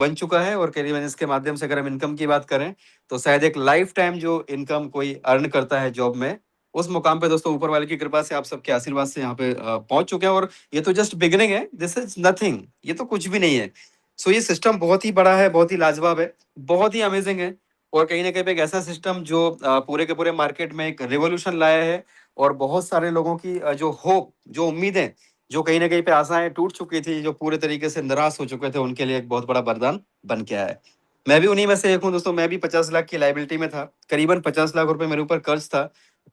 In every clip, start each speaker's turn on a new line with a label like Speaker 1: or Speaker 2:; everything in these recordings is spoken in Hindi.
Speaker 1: बन चुका है और करीबन इसके माध्यम से अगर हम इनकम की बात करें तो शायद एक लाइफ टाइम जो इनकम कोई अर्न करता है जॉब में, उस मुकाम पे दोस्तों ऊपर वाले की कृपा से आप सबके आशीर्वाद से यहाँ पे पहुंच चुके हैं। और ये तो जस्ट बिगिनिंग है, दिस इज नथिंग, ये तो कुछ भी नहीं है। सो ये सिस्टम बहुत ही बड़ा है, बहुत ही लाजवाब है, बहुत ही अमेजिंग है। और कहीं ना कहीं पे एक ऐसा सिस्टम जो पूरे के पूरे मार्केट में एक रिवॉल्यूशन लाया है और बहुत सारे लोगों की जो होप, जो उम्मीदें, जो कहीं ना कहीं पे आशाएं टूट चुकी थी, जो पूरे तरीके से निराश हो चुके थे, उनके लिए एक बहुत बड़ा वरदान बन के आया है। मैं भी उन्हीं में से एक हूँ दोस्तों। मैं भी 50 लाख की लाइबिलिटी में था, करीबन 50 लाख रुपए मेरे ऊपर कर्ज था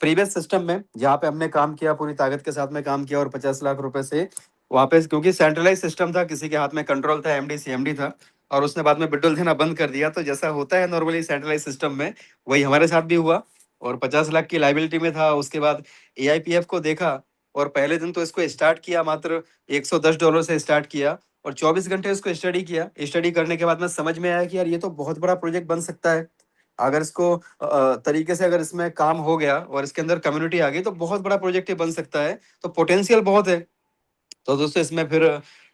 Speaker 1: प्रीवियस सिस्टम में, जहाँ पे हमने काम किया, पूरी ताकत के साथ में काम किया और 50 लाख रुपए से वहां पे, क्योंकि सेंट्रलाइज सिस्टम था, किसी के हाथ में कंट्रोल था, एमडी सीएमडी था, और उसने बाद में बिड्डुल देना बंद कर दिया। तो जैसा होता है नॉर्मली सेंट्रलाइज सिस्टम में, वही हमारे साथ भी हुआ। और 50 लाख की लाइबिलिटी में था। उसके बाद एआईपीएफ को देखा और पहले दिन तो इसको स्टार्ट किया, मात्र $110 से स्टार्ट किया और 24 घंटे इसको स्टडी किया। स्टडी करने के बाद में समझ में आया कि यार ये तो बहुत बड़ा प्रोजेक्ट बन सकता है। अगर इसको तरीके से, अगर इसमें काम हो गया और इसके अंदर कम्युनिटी आ गई तो बहुत बड़ा प्रोजेक्ट ये बन सकता है। तो पोटेंशियल बहुत है। तो दोस्तों इसमें फिर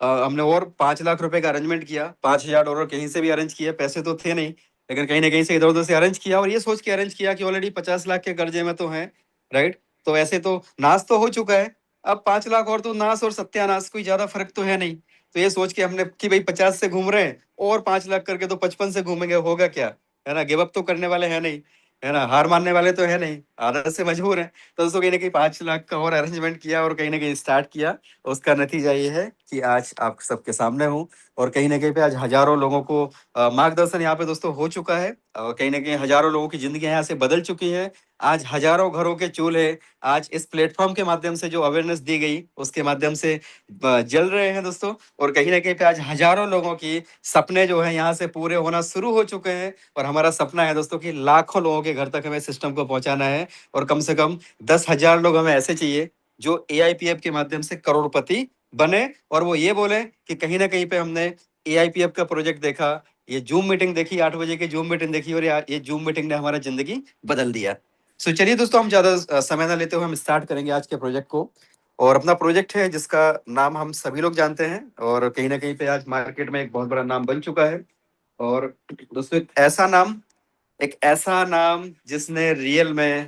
Speaker 1: हमने और 5 लाख रुपए का अरेंजमेंट किया। $5,000 कहीं से भी अरेंज किए, पैसे तो थे नहीं, लेकिन कहीं ना कहीं से इधर उधर से अरेंज किया और ये सोच के अरेंज किया कि ऑलरेडी 50 लाख के कर्जे में तो हैं, राइट। तो ऐसे तो नाश तो हो चुका है, अब 5 लाख और तो नाश और सत्यानाश, कोई ज्यादा फर्क तो है नहीं। तो ये सोच के हमने कि भाई 50 से घूम रहे हैं और 5 लाख करके तो 55 से घूमेंगे, होगा क्या, है ना। गिव अप तो करने वाले हैं नहीं, है ना, हार मानने वाले तो है नहीं, आदत से मजबूर है। तो दोस्तों कहीं ना कहीं 5 लाख का और अरेंजमेंट किया और कहीं ना कहीं स्टार्ट किया। उसका नतीजा ये है कि आज आप सबके सामने हूँ और कहीं ना कहीं पे आज हजारों लोगों को मार्गदर्शन यहाँ पे दोस्तों हो चुका है और कहीं ना कहीं हजारों लोगों की जिंदगी यहाँ से बदल चुकी है। आज हजारों घरों के चूल्हे आज इस प्लेटफॉर्म के माध्यम से जो अवेयरनेस दी गई उसके माध्यम से जल रहे हैं दोस्तों। और कहीं ना कहीं पे आज हजारों लोगों की सपने जो है यहाँ से पूरे होना शुरू हो चुके हैं। और हमारा सपना है दोस्तों कि लाखों लोगों के घर तक हमें सिस्टम को पहुंचाना है और कम से कम 10,000 लोग हमें ऐसे चाहिए जो एआईपीएफ के माध्यम से करोड़पति बने और वो ये बोले कि कहीं ना कहीं पे हमने एआईपीएफ का प्रोजेक्ट देखा, ये जूम मीटिंग देखी, 8 बजे की जूम मीटिंग देखी और ये जूम मीटिंग ने हमारा जिंदगी बदल दिया। सो चलिए दोस्तों, हम ज्यादा समय ना लेते हुए हम स्टार्ट करेंगे आज के प्रोजेक्ट को। और अपना प्रोजेक्ट है जिसका नाम हम सभी लोग जानते हैं और कहीं ना कहीं पे आज मार्केट में एक बहुत बड़ा नाम बन चुका है। और दोस्तों एक ऐसा नाम जिसने रियल में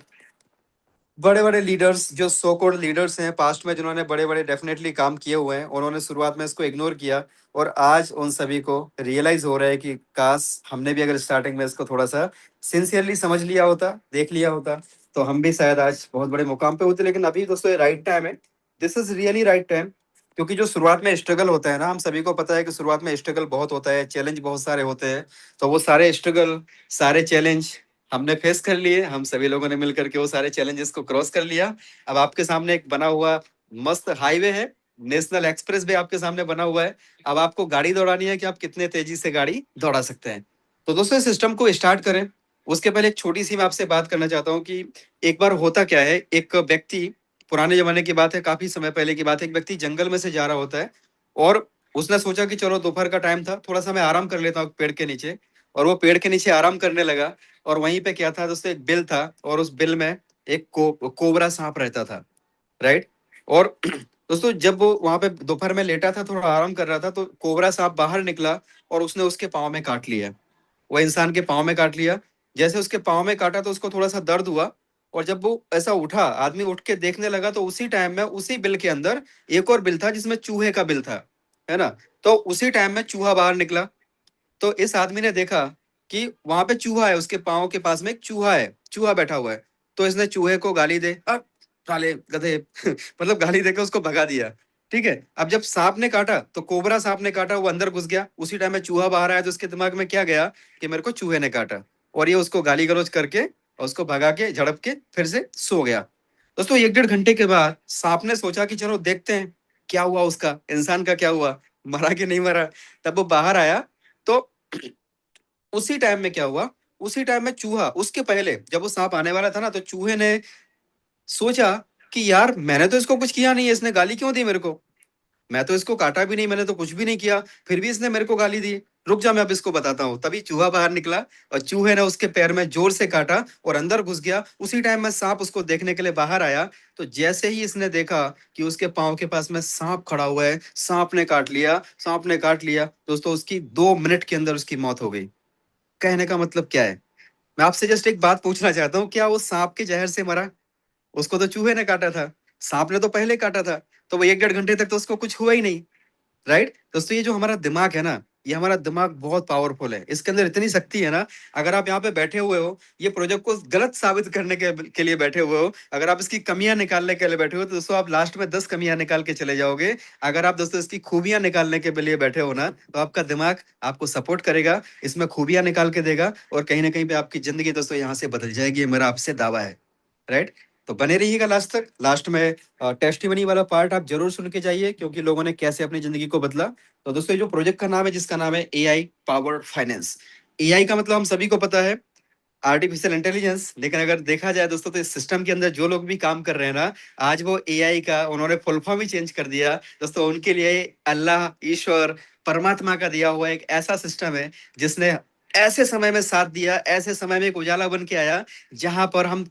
Speaker 1: बड़े बड़े लीडर्स, जो सो कॉल्ड लीडर्स हैं पास्ट में, जिन्होंने बड़े बड़े डेफिनेटली काम किए हुए हैं, उन्होंने शुरुआत में इसको इग्नोर किया और आज उन सभी को रियलाइज हो रहा है कि काश हमने भी अगर स्टार्टिंग में इसको थोड़ा सा सिंसियरली समझ लिया होता, देख लिया होता, तो हम भी शायद आज बहुत बड़े मुकाम पे होते। लेकिन अभी दोस्तों ये राइट टाइम है, this is really right time. क्योंकि जो शुरुआत में स्ट्रगल होता है ना, हम सभी को पता है कि शुरुआत में स्ट्रगल बहुत होता है, चैलेंज बहुत सारे होते हैं। तो वो सारे स्ट्रगल, सारे चैलेंज हमने फेस कर लिए, हम सभी लोगों ने मिलकर के वो सारे चैलेंजेस को क्रॉस कर लिया। अब आपके सामने एक बना हुआ मस्त हाईवे है, नेशनल एक्सप्रेस वे आपके सामने बना हुआ है। अब आपको गाड़ी दौड़ानी है कि आप कितने तेजी से गाड़ी दौड़ा सकते हैं। तो दोस्तों इस सिस्टम को स्टार्ट करें उसके पहले एक छोटी सी मैं आपसे बात करना चाहता हूँ कि एक बार होता क्या है, एक व्यक्ति, पुराने जमाने की बात है, काफी समय पहले की बात है, एक व्यक्ति जंगल में से जा रहा होता है और उसने सोचा कि चलो दोपहर का टाइम था, थोड़ा सा मैं आराम कर लेता हूँ पेड़ के नीचे। और वो पेड़ के नीचे आराम करने लगा और वहीं पे क्या था दोस्तों, एक बिल था और उस बिल में एक कोबरा सांप रहता था, राइट। और दोस्तों जब वो वहां पे दोपहर में लेटा था, थोड़ा आराम कर रहा था, तो कोबरा सांप बाहर निकला और उसने उसके पाँव में काट लिया। वो इंसान के पाँव में काट लिया। जैसे उसके पाँव में काटा तो उसको थोड़ा सा दर्द हुआ और जब वो ऐसा उठा, आदमी उठ के देखने लगा, तो उसी टाइम में उसी बिल के अंदर एक और बिल था जिसमें चूहे का बिल था, है ना। तो उसी टाइम में चूहा बाहर निकला। तो इस आदमी ने देखा कि वहां पे चूहा है, उसके पाँव के पास में एक चूहा है, चूहा बैठा हुआ है। तो इसने चूहे को गाली दे, अब साले गधे मतलब गाली देकर उसको भगा दिया। ठीक है, अब जब सांप ने काटा तो कोबरा सांप ने काटा, वो अंदर घुस गया, उसी टाइम में चूहा बाहर आया तो उसके दिमाग में क्या गया कि मेरे को चूहे ने काटा, और ये उसको गाली गलौज करके और उसको भगा के झड़प के फिर से सो गया। दोस्तों 1 डेढ़ घंटे के बाद सांप ने सोचा कि चलो देखते हैं क्या हुआ, उसका इंसान का क्या हुआ, मरा कि नहीं मरा। तब वो बाहर आया तो उसी टाइम में क्या हुआ, उसी टाइम में चूहा, उसके पहले जब वो सांप आने वाला था ना, तो चूहे ने सोचा कि यार मैंने तो इसको कुछ किया नहीं है, इसने गाली क्यों दी मेरे को, मैं तो इसको काटा भी नहीं, मैंने तो कुछ भी नहीं किया, फिर भी इसने मेरे को गाली दी। रुक जा, मैं अब इसको बताता हूँ। तभी चूहा बाहर निकला और चूहे ने उसके पैर में जोर से काटा और अंदर घुस गया। उसी टाइम में सांप उसको देखने के लिए बाहर आया। तो जैसे ही इसने देखा कि उसके पाँव के पास में सांप खड़ा हुआ है, सांप ने काट लिया, सांप ने काट लिया दोस्तों, उसकी 2 मिनट के अंदर उसकी मौत हो गई। कहने का मतलब क्या है? मैं आपसे जस्ट एक बात पूछना चाहता हूँ, क्या वो सांप के जहर से मरा? उसको तो चूहे ने काटा था, सांप ने तो पहले काटा था। तो वो 1 डेढ़ घंटे तक तो उसको कुछ हुआ ही नहीं। राइट दोस्तों, ये जो हमारा दिमाग है ना, ये हमारा दिमाग बहुत पावरफुल है। इसके अंदर इतनी शक्ति है ना। अगर आप यहाँ पे बैठे हुए हो, ये प्रोजेक्ट को गलत साबित करने के लिए बैठे हुए हो, अगर आप इसकी कमियां निकालने के लिए बैठे हो, तो दोस्तों आप लास्ट में 10 कमियां निकाल के चले जाओगे। अगर आप दोस्तों इसकी खूबियां निकालने के लिए बैठे हो ना, तो आपका दिमाग आपको सपोर्ट करेगा, इसमें खूबियां निकाल के देगा, और कहीं ना कहीं पे आपकी जिंदगी दोस्तों यहाँ से बदल जाएगी। ये मेरा आपसे दावा है। राइट। तो बने रहिएगा लास्ट तक। लास्ट में टेस्टिमनी वाला पार्ट आप जरूर सुन के जाइए, क्योंकि लोगों ने कैसे अपनी जिंदगी को बदला। तो दोस्तों ये जो प्रोजेक्ट का नाम है, जिसका नाम है एआई पावर्ड फाइनेंस। एआई का मतलब हम सभी को पता है, आर्टिफिशियल इंटेलिजेंस। लेकिन अगर देखा जाए दोस्तों, तो इस सिस्टम के अंदर जो लोग भी काम कर रहे हैं ना, आज वो एआई का उन्होंने फुल फॉर्म ही चेंज कर दिया दोस्तों। उनके लिए अल्लाह, ईश्वर, परमात्मा का दिया हुआ एक ऐसा सिस्टम है, जिसने ऐसे समय में साथ दिया, ऐसे समय में एक उजाला बन के आया, जहां पर हम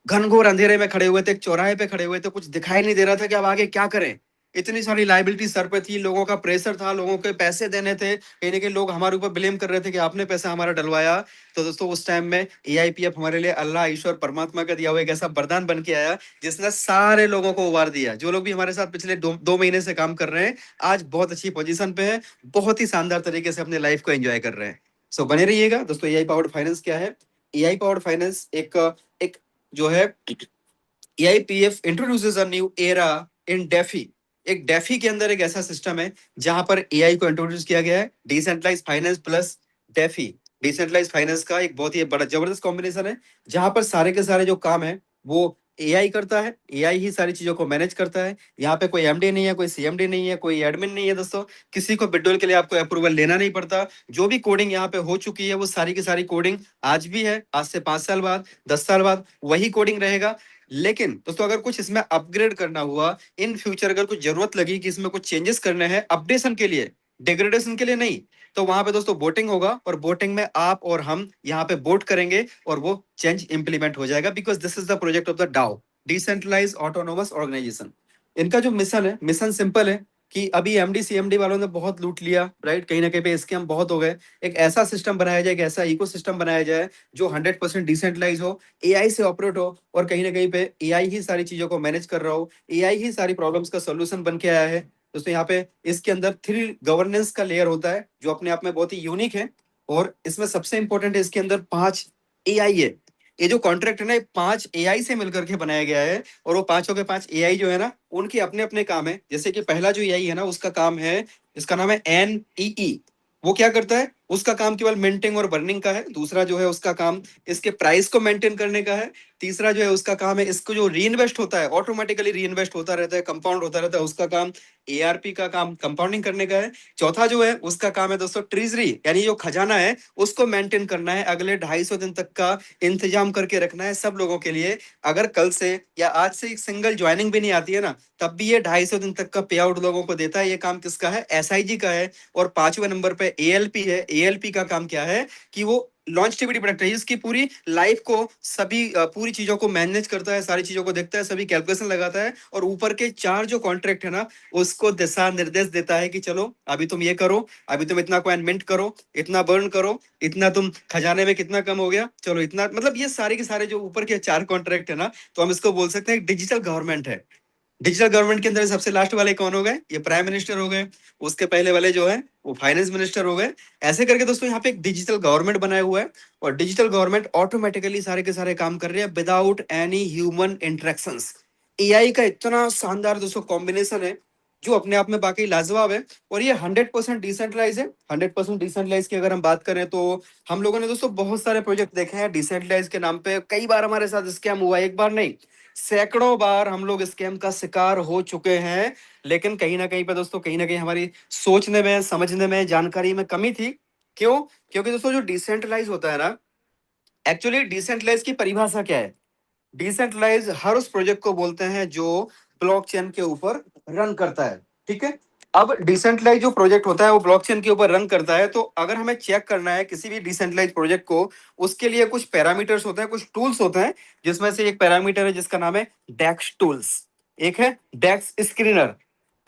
Speaker 1: घनघोर अंधेरे में खड़े हुए थे, एक चौराहे पे खड़े हुए थे, कुछ दिखाई नहीं दे रहा था कि अब आगे क्या करें। इतनी सारी लाइबिलिटी सर पे थी, लोगों का प्रेशर था, लोगों के पैसे देने थे, कहीं ना कहीं लोग हमारे ऊपर ब्लेम कर रहे थे कि आपने पैसा हमारा डलवाया। तो दोस्तों उस टाइम में एआईपीएफ हमारे लिए अल्लाह, ईश्वर, परमात्मा का दिया हुआ एक ऐसा वरदान बन के आया, जिसने सारे लोगों को उबार दिया। जो लोग भी हमारे साथ पिछले 2 महीने से काम कर रहे हैं, आज बहुत अच्छी पोजीशन पे है, बहुत ही शानदार तरीके से अपने लाइफ को एंजॉय कर रहे हैं। सो बने रहिएगा दोस्तों। एआई पावर्ड फाइनेंस क्या है? एआई पावर्ड फाइनेंस एक एक जो है, AIPF introduces a new era in DeFi. एक डेफी के अंदर एक ऐसा सिस्टम है जहां पर एआई को इंट्रोड्यूस किया गया है, decentralize finance plus DeFi. Decentralize finance का एक बहुत ही बड़ा जबरदस्त कॉम्बिनेशन है, जहां पर सारे के सारे जो काम है वो एआई करता है। एआई ही सारी चीजों को मैनेज करता है। यहाँ पे कोई एमडी नहीं है, कोई सीएमडी नहीं है, कोई एडमिन नहीं है दोस्तों। किसी को विड्रॉल के लिए आपको अप्रूवल लेना नहीं पड़ता। जो भी कोडिंग यहाँ पे हो चुकी है, वो सारी की सारी कोडिंग आज भी है, आज से 5 साल बाद, 10 साल बाद वही कोडिंग रहेगा। लेकिन दोस्तों अगर कुछ इसमें अपग्रेड करना हुआ, इन फ्यूचर अगर कुछ जरूरत लगी कि इसमें कुछ चेंजेस करने हैं अपडेशन के लिए, डिग्रेडेशन के लिए नहीं, तो वहां पे दोस्तों वोटिंग होगा, और वोटिंग में आप और हम यहाँ पे वोट करेंगे, और वो चेंज इंप्लीमेंट हो जाएगा। Because this is the project of the DAO, decentralize autonomous organization. इनका जो मिशन है, मिशन सिंपल है कि अभी एमडी सीएमडी वालों ने बहुत लूट लिया, राइट, कहीं ना कहीं पे स्कैम बहुत हो गए। एक ऐसा सिस्टम बनाया जाए, एक ऐसा इकोसिस्टम बनाया जाए जो 100% डिसेंट्रलाइज हो, एआई से ऑपरेट हो, और कहीं ना कहीं पे एआई ही सारी चीजों को मैनेज कर रहा हो, एआई ही सारी प्रॉब्लम्स का सोल्यूशन बन के आया है। दोस्तों यहाँ पे इसके अंदर 3 गवर्नेंस का लेयर होता है, जो अपने आप में बहुत ही यूनिक है। और इसमें सबसे इंपॉर्टेंट है, इसके अंदर 5 एआई है। ये जो कॉन्ट्रैक्ट है ना, 5 एआई से मिलकर के बनाया गया है। और वो पांचों के 5 एआई जो है ना, उनके अपने अपने काम है। जैसे कि पहला जो एआई है ना, उसका काम है, इसका नाम है एनईई। वो क्या करता है? उसका काम केवल मेंटेन और बर्निंग का है। दूसरा जो है उसका काम इसके प्राइस को मेंटेन करने का है। तीसरा जो है उसका काम है, इसको जो री इन्वेस्ट होता है, ऑटोमेटिकली री इन्वेस्ट होता रहता है, कंपाउंड होता रहता है, उसका काम एआरपी का काम कंपाउंडिंग करने का है। चौथा जो है उसका काम है दोस्तों ट्रेजरी, यानी जो खजाना है उसको मेंटेन करना है, अगले 250 दिन तक का इंतजाम करके रखना है सब लोगों के लिए। अगर कल से या आज से एक सिंगल ज्वाइनिंग भी नहीं आती है ना, तब भी ये 250 दिन तक का पे आउट लोगों को देता है। ये काम किसका है? एसआईजी का है। और 5वें नंबर पे एएलपी है। एएलपी का काम क्या है कि वो लॉन्चटिविटी प्रोडक्ट है, इसकी पूरी लाइफ को, सभी पूरी चीजों को मैनेज करता है, सारी चीजों को देखता है, सभी कैलकुलेशन लगाता है, और ऊपर के 4 जो कॉन्ट्रैक्ट है ना, उसको दिशा निर्देश देता है कि चलो अभी तुम ये करो, अभी तुम इतना कॉइन मिंट करो, इतना बर्न करो, इतना तुम खजाने में कितना कम हो गया, चलो इतना। मतलब ये सारे के सारे जो ऊपर के 4 कॉन्ट्रैक्ट है ना, तो हम इसको बोल सकते हैं डिजिटल गवर्नमेंट है। डिजिटल गवर्नमेंट के अंदर सबसे लास्ट वाले कौन हो गए? ये प्राइम मिनिस्टर हो गए। उसके पहले वाले जो है वो फाइनेंस मिनिस्टर हो गए। ऐसे करके दोस्तों यहाँ पे एक डिजिटल गवर्नमेंट बनाया हुआ है, और डिजिटल गवर्नमेंट ऑटोमेटिकली सारे के सारे काम कर रहे हैं without any human interactions. AI का इतना शानदार दोस्तों कॉम्बिनेशन है, जो अपने आप में बाकी लाजवाब है। और ये 100% डिसेंट्रलाइज है। 100% डिसेंट्रलाइज की अगर हम बात करें, तो हम लोगों ने दोस्तों बहुत सारे प्रोजेक्ट देखे हैं डिसेंट्रलाइज के नाम पे। कई बार हमारे साथ स्कैम हुआ है, एक बार नहीं, सैकड़ों बार हम लोग स्कैम का शिकार हो चुके हैं। लेकिन कहीं ना कहीं पे दोस्तों, कहीं ना कहीं हमारी सोचने में, समझने में, जानकारी में कमी थी। क्यों? क्योंकि दोस्तों जो डिसेंट्रलाइज होता है ना, एक्चुअली डिसेंट्रलाइज की परिभाषा क्या है? डिसेंट्रलाइज हर उस प्रोजेक्ट को बोलते हैं जो ब्लॉकचेन के ऊपर रन करता है। ठीक है। अब डिसेंट्रलाइज जो प्रोजेक्ट होता है वो ब्लॉकचेन के ऊपर रन करता है, तो अगर हमें चेक करना है किसी भी डिसेंट्रलाइज प्रोजेक्ट को, उसके लिए कुछ पैरामीटर्स होते हैं, कुछ टूल्स होते हैं, जिसमें से एक पैरामीटर है जिसका नाम है डेक्स टूल्स, एक है डेक्स स्क्रीनर।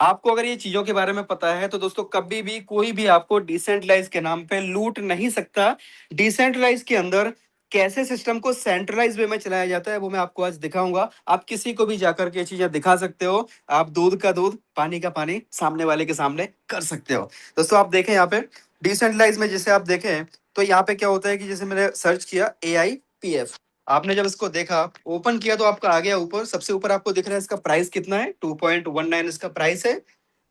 Speaker 1: आपको अगर ये चीजों के बारे में पता है तो दोस्तों कभी भी कोई भी आपको डिसेंट्रलाइज के नाम पे लूट नहीं सकता। डिसेंट्रलाइज के अंदर कैसे सिस्टम को सेंट्रलाइज वे में चलाया जाता है वो मैं आपको आज दिखाऊंगा। आप किसी को भी जाकर के चीजें दिखा सकते हो, आप दूध का दूध पानी का पानी सामने वाले के सामने कर सकते हो। दोस्तों आप देखें यहाँ पे डिसेंट्रलाइज में जैसे आप देखें तो यहाँ पे क्या होता है कि जैसे मैंने सर्च किया AIPF, आपने जब इसको देखा ओपन किया तो आपका आ गया ऊपर, सबसे ऊपर आपको दिख रहा है इसका प्राइस कितना है, 2.19 इसका प्राइस है।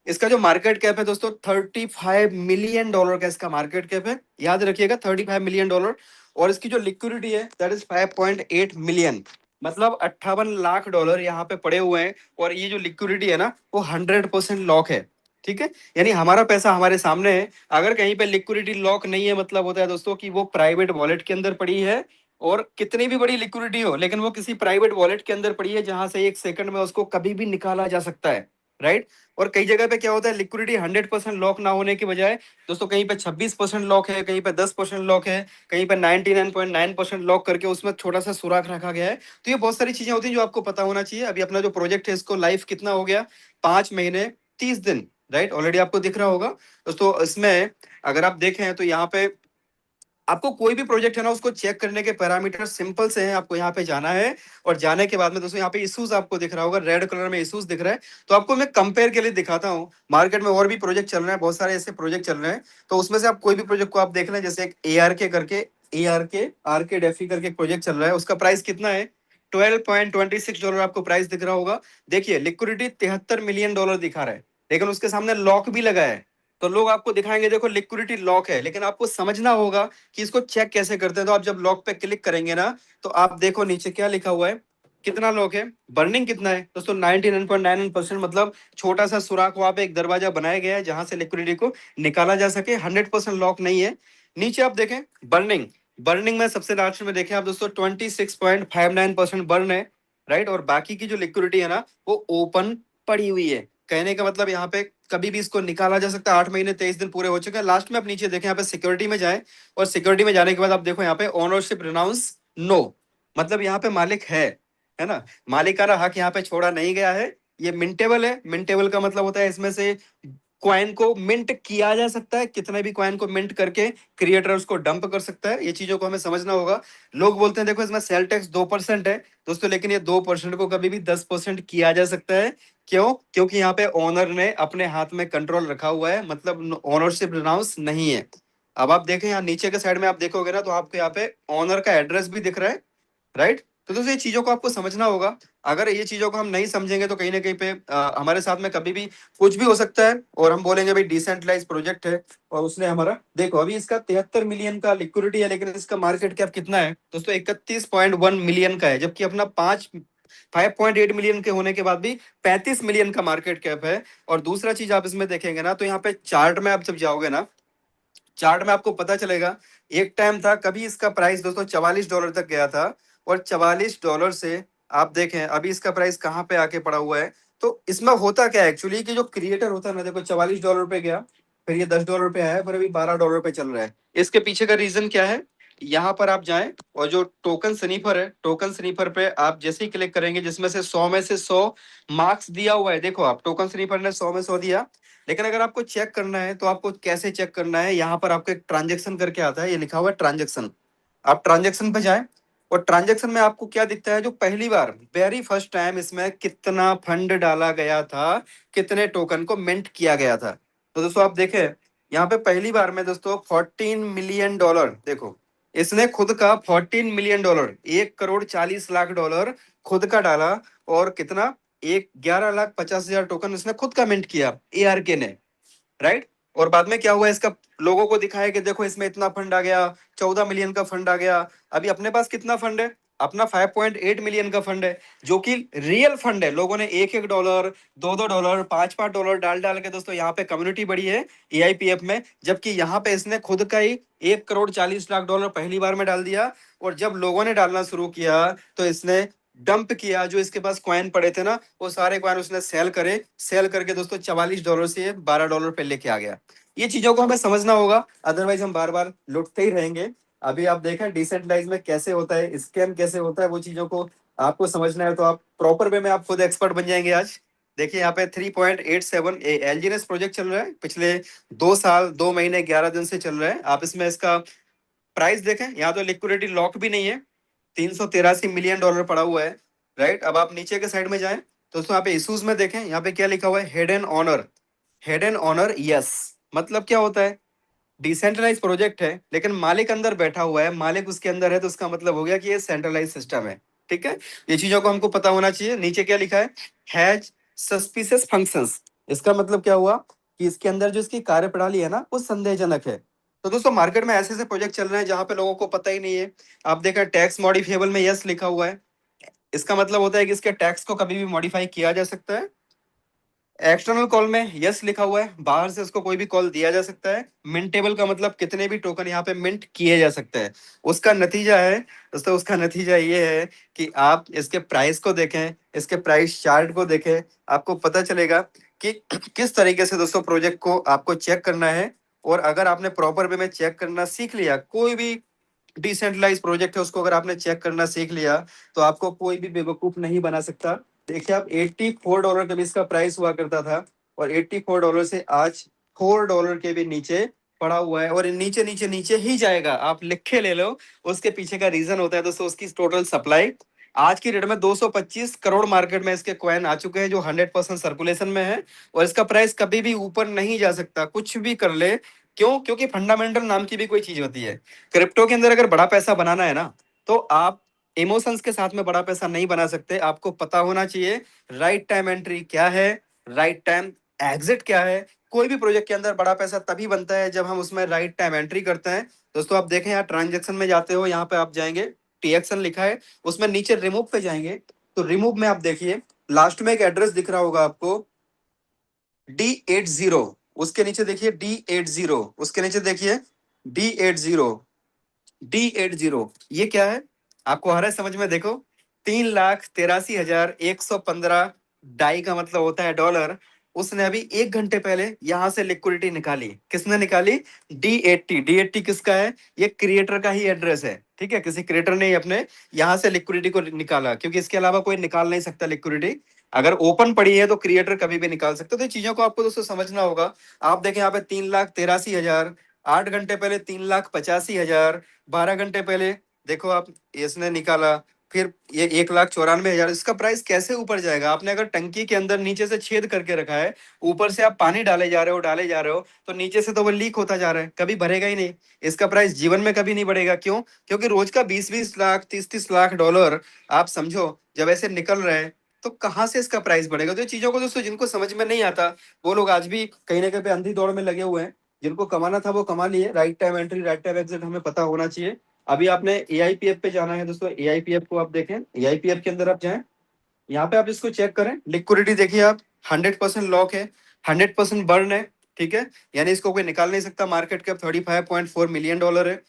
Speaker 1: इसका जो मार्केट कैप है दोस्तों $35 मिलियन का इसका मार्केट कैप है, याद रखिएगा $35 मिलियन। और इसकी जो लिक्विडिटी है दैट इज 5.8 मिलियन, मतलब $58 लाख यहाँ पे पड़े हुए हैं। और ये जो लिक्विडिटी है ना वो 100% लॉक है, ठीक है, यानी हमारा पैसा हमारे सामने है। अगर कहीं पे लिक्विडिटी लॉक नहीं है मतलब होता है दोस्तों कि वो प्राइवेट वॉलेट के अंदर पड़ी है, और कितनी भी बड़ी लिक्विडिटी हो लेकिन वो किसी प्राइवेट वॉलेट के अंदर पड़ी है जहां से एक सेकंड में उसको कभी भी निकाला जा सकता है, राइट। और कई जगह पे क्या होता है लिक्विडिटी 100% लॉक ना होने की बजाय दोस्तों कहीं पे 26% लॉक है, कहीं पे 10% लॉक है, कहीं पे 99.9% लॉक करके उसमें छोटा सा सुराख रखा गया है। तो ये बहुत सारी चीजें होती हैं जो आपको पता होना चाहिए। अभी अपना जो प्रोजेक्ट है इसको लाइफ कितना हो गया, 5 महीने 30 दिन, राइट, ऑलरेडी आपको दिख रहा होगा। दोस्तों इसमें अगर आप देखें तो यहाँ पे आपको कोई भी प्रोजेक्ट है ना उसको चेक करने के पैरामीटर सिंपल से हैं। आपको यहाँ पे जाना है और जाने के बाद में दोस्तों यहाँ पे इश्यूज आपको दिख रहा होगा, रेड कलर में इश्यूज दिख रहा है। तो आपको मैं कंपेयर के लिए दिखाता हूँ, मार्केट में और भी प्रोजेक्ट चल रहे हैं, बहुत सारे ऐसे प्रोजेक्ट चल रहे हैं। तो उसमें से आप कोई भी प्रोजेक्ट को आप देख लें, जैसे एक ARK करके, आर के डेफी करके एक प्रोजेक्ट चल रहा है, उसका प्राइस कितना है, $12.26 आपको प्राइस दिख रहा होगा। देखिए लिक्विडिटी $73 मिलियन दिखा रहा है, लेकिन उसके सामने लॉक भी लगा है। तो लोग आपको दिखाएंगे देखो लिक्विडिटी लॉक है, लेकिन आपको समझना होगा कि इसको चेक कैसे करते हैं। तो आप जब लॉक पे क्लिक करेंगे ना तो आप देखो नीचे क्या लिखा हुआ है, कितना लॉक है, बर्निंग कितना है दोस्तों, 99.99%, मतलब छोटा सा सुराख वहां पे एक दरवाजा बनाया गया है जहां से लिक्विडिटी को निकाला जा सके, 100% लॉक नहीं है। नीचे आप देखें बर्निंग, बर्निंग में सबसे लास्ट में देखें आप दोस्तों 26.59% बर्न है, राइट। और बाकी की जो लिक्विडिटी है ना वो ओपन पड़ी हुई है। कहने का मतलब यहाँ पे कभी भी इसको निकाला जा सकता है। 8 महीने 23 दिन पूरे हो चुके हैं। लास्ट में आप नीचे देखें यहाँ पे सिक्योरिटी में जाएं, और सिक्योरिटी में जाने के बाद आप देखो यहाँ पे ओनरशिप रिनाउंस नो, मतलब यहाँ पे मालिक है ना, मालिकाना हक यहाँ पे छोड़ा नहीं गया है। ये मिंटेबल है, मिंटेबल का मतलब होता है इसमें से कॉइन को मिंट किया जा सकता है, कितने भी कॉइन को मिंट करके क्रिएटर उसको डंप कर सकता है। ये चीजों को हमें समझना होगा। लोग बोलते हैं देखो इसमें सेल टैक्स 2% है दोस्तों, लेकिन ये 2% को कभी भी 10% किया जा सकता है। क्यों, क्योंकि यहाँ पे ओनर ने अपने हाथ में कंट्रोल रखा हुआ है, मतलब ओनरशिप रिनाउंस नहीं है। अब आप देखें यहाँ नीचे के साइड में आप देखोगे ना तो आपको यहाँ पे ओनर का एड्रेस भी दिख रहा है, राइट। तो दोस्तों ये चीजों को आपको समझना होगा। अगर ये चीजों को हम नहीं समझेंगे तो कहीं ना कहीं पे हमारे साथ में कभी भी कुछ भी हो सकता है, और हम बोलेंगे भाई डिसेंट्रलाइज प्रोजेक्ट है और उसने हमारा देखो अभी इसका 73 मिलियन का लिक्विडिटी है, लेकिन इसका मार्केट कैप कितना है दोस्तों, 31.1 मिलियन का है, जबकि अपना 5.8 मिलियन के होने के बाद भी 35 मिलियन का मार्केट कैप है। और दूसरा चीज आप इसमें देखेंगे ना तो यहाँ पे चार्ट में आप जब जाओगे ना, चार्ट में आपको पता चलेगा एक टाइम था कभी इसका प्राइस दोस्तों $44 तक गया था, और $44 से आप देखें अभी इसका प्राइस कहाँ पे आके पड़ा हुआ है। तो इसमें होता क्या है एक्चुअली कि जो क्रिएटर होता है ना, देखो $44 पे गया, फिर ये $10 पे आया, फिर अभी $12 पे चल रहा है। इसके पीछे का रीजन क्या है, यहाँ पर आप जाएं और जो टोकन स्नीपर है, टोकन स्नीपर पे आप जैसे ही क्लिक करेंगे जिसमें से 100 में से 100 मार्क्स दिया हुआ है, देखो आप टोकन स्नीपर ने 100 में 100 दिया। लेकिन अगर आपको चेक करना है तो आपको कैसे चेक करना है, यहाँ पर आपको एक ट्रांजेक्शन करके आता है, ये लिखा हुआ है ट्रांजेक्शन। आप ट्रांजेक्शन पे जाएं और ट्रांजेक्शन में आपको क्या दिखता है, जो पहली बार वेरी फर्स्ट टाइम इसमें कितना फंड डाला गया था, कितने टोकन को मिंट किया गया था। तो दोस्तों आप देखें यहाँ पे पहली बार में दोस्तों $14 मिलियन, देखो इसने खुद का $14 मिलियन, 1 करोड़ 40 लाख खुद का डाला। और कितना, 11,50,000 टोकन इसने खुद का मिंट किया ARK ने, राइट। और बाद में क्या हुआ, इसका लोगों को दिखाया कि देखो इसमें इतना फंड आ गया, 14 मिलियन का फंड आ गया। अभी अपने पास कितना फंड है, अपना 5.8 मिलियन का फंड है, जो कि रियल फंड है। लोगों ने $1-1 $2-2 $5-5 डाल डाल के दोस्तों यहाँ पे कम्युनिटी बढ़ी है AIPF में, जबकि यहाँ पे इसने खुद का ही $1 करोड़ 40 लाख पहली बार में डाल दिया। और जब लोगों ने डालना शुरू किया तो इसने डंप किया, जो इसके पास कॉइन पड़े थे ना, वो सारे कॉइन उसने सेल करे, सेल करके दोस्तों $44 से $12 पे लेके आ गया। ये चीजों को हमें समझना होगा, अदरवाइज हम बार बार लुटते ही रहेंगे। अभी आप देखें डिसेंट्रलाइज में कैसे होता है, स्कैम कैसे होता है, वो चीजों को आपको समझना है तो आप प्रॉपर वे में आप खुद एक्सपर्ट बन जाएंगे आज। देखिए यहाँ पे 3.87 एलजीएनएस प्रोजेक्ट चल रहा है, पिछले 2 साल 2 महीने 11 दिन से चल रहा है। आप इसमें इसका प्राइस देखें, यहाँ तो लिक्विडिटी लॉक भी नहीं है, $383 मिलियन पड़ा हुआ है। राइट, अब आप नीचे के साइड में जाएं तो दोस्तों यहाँ पे इश्यूज में देखें, यहाँ पे क्या लिखा हुआ है, head and honour. Head and honour yes, मतलब क्या होता है, डिसेंट्रलाइज प्रोजेक्ट है लेकिन मालिक अंदर बैठा हुआ है, मालिक उसके अंदर है, तो उसका मतलब हो गया कि ये सेंट्रलाइज सिस्टम है। ठीक है, ये चीजों को हमको पता होना चाहिए। नीचे क्या लिखा है, हैज सस्पिशियस फंक्शंस, इसका मतलब क्या हुआ कि इसके अंदर जो इसकी कार्यप्रणाली है ना वो संदेहजनक है। तो दोस्तों मार्केट में ऐसे ऐसे प्रोजेक्ट चल रहे हैं जहां पे लोगों को पता ही नहीं है। आप देखा टैक्स मॉडिफिएबल में यस लिखा हुआ है, इसका मतलब होता है कि इसके टैक्स को कभी भी मॉडिफाई किया जा सकता है। एक्सटर्नल कॉल में यस लिखा हुआ है, बाहर से उसको कोई भी कॉल दिया जा सकता है। मिंटेबल का मतलब कितने भी टोकन यहाँ पे मिंट किए जा सकते हैं। उसका नतीजा है दोस्तों, उसका नतीजा ये है कि आप इसके प्राइस को देखें, इसके प्राइस चार्ट को देखें, आपको पता चलेगा कि किस तरीके से दोस्तों प्रोजेक्ट को आपको चेक करना है। और अगर आपने प्रॉपर वे में चेक करना सीख लिया, कोई भी डिसेंट्रलाइज प्रोजेक्ट है उसको अगर आपने चेक करना सीख लिया, तो आपको कोई भी बेवकूफ नहीं बना सकता। देखिए आप $84 का भी इसका प्राइस हुआ करता था, और $84 से आज $4 के भी नीचे पड़ा हुआ है, और नीचे नीचे नीचे ही जाएगा, आप लिख के ले लो। उसके पीछे का रीजन होता है दोस्तों उसकी टोटल सप्लाई। आज की डेट में 225 करोड़ मार्केट में इसके कॉइन आ चुके हैं जो 100% सर्कुलेशन में है, और इसका प्राइस कभी भी ऊपर नहीं जा सकता, कुछ भी कर ले। क्यों? क्योंकि फंडामेंटल नाम की भी कोई चीज होती है। क्रिप्टो के अंदर अगर बड़ा पैसा बनाना है ना, तो आप इमोशंस के साथ में बड़ा पैसा नहीं बना सकते। आपको पता होना चाहिए राइट टाइम एंट्री क्या है, राइट टाइम एग्जिट क्या है। कोई भी प्रोजेक्ट के अंदर बड़ा पैसा तभी बनता है जब हम उसमें राइट टाइम एंट्री करते हैं। दोस्तों आप देखें यहाँ ट्रांजेक्शन में जाते हो, यहाँ पे आप जाएंगे, टीएक्सन लिखा है, उसमें नीचे रिमूव पे जाएंगे, तो रिमूव में आप देखिए लास्ट में एक एड्रेस दिख रहा होगा आपको, D80, उसके नीचे देखिए D80, उसके नीचे देखिए D80, D80, ये क्या है आपको आ रहा है समझ में? देखो 3,83,115 डाई का मतलब होता है डॉलर। उसने अभी 1 घंटे पहले यहां से लिक्विडिटी निकाली। किसने निकाली? D80। D80 किसका है? ये क्रिएटर का ही एड्रेस है। ठीक है, किसी क्रिएटर ने ही अपने यहां से लिक्विडिटी को निकाला, क्योंकि इसके अलावा कोई निकाल नहीं सकता लिक्विडिटी। अगर ओपन पड़ी है तो क्रिएटर कभी भी निकाल सकते हो। तो ये चीजों को आपको दोस्तों समझना होगा। आप देखें यहाँ पे 3,83,000, 8 घंटे पहले 3,85,000, 12 घंटे पहले देखो आप इसने निकाला, फिर ये 1,94,000। इसका प्राइस कैसे ऊपर जाएगा? आपने अगर टंकी के अंदर नीचे से छेद करके रखा है, ऊपर से आप पानी डाले जा रहे हो डाले जा रहे हो, तो नीचे से तो वो लीक होता जा रहा है, कभी भरेगा ही नहीं। इसका प्राइस जीवन में कभी नहीं बढ़ेगा। क्यों? क्योंकि रोज का 20-20 लाख 30-30 लाख डॉलर आप समझो जब ऐसे निकल रहे हैं, तो कहाँ से इसका प्राइस बढ़ेगा? तो ये चीजों को दोस्तों जिनको समझ में नहीं आता, वो लोग आज भी कहीं ना कहीं पे अंधी दौड़ में लगे हुए हैं। जिनको कमाना था वो कमा लिए। Right time entry right time exit हमें पता होना चाहिए। अभी आपने एआईपीएफ पे जाना है दोस्तों, एआईपीएफ को आप देखें, एआईपीएफ के अंदर आप जाएं, यहाँ पे आप इसको चेक करें, लिक्विडिटी देखिए आप, 100% लॉक है, 100% बर्न है। ठीक है, यानी इसको कोई निकाल नहीं सकता। मार्केट कैप $35.4 मिलियन है।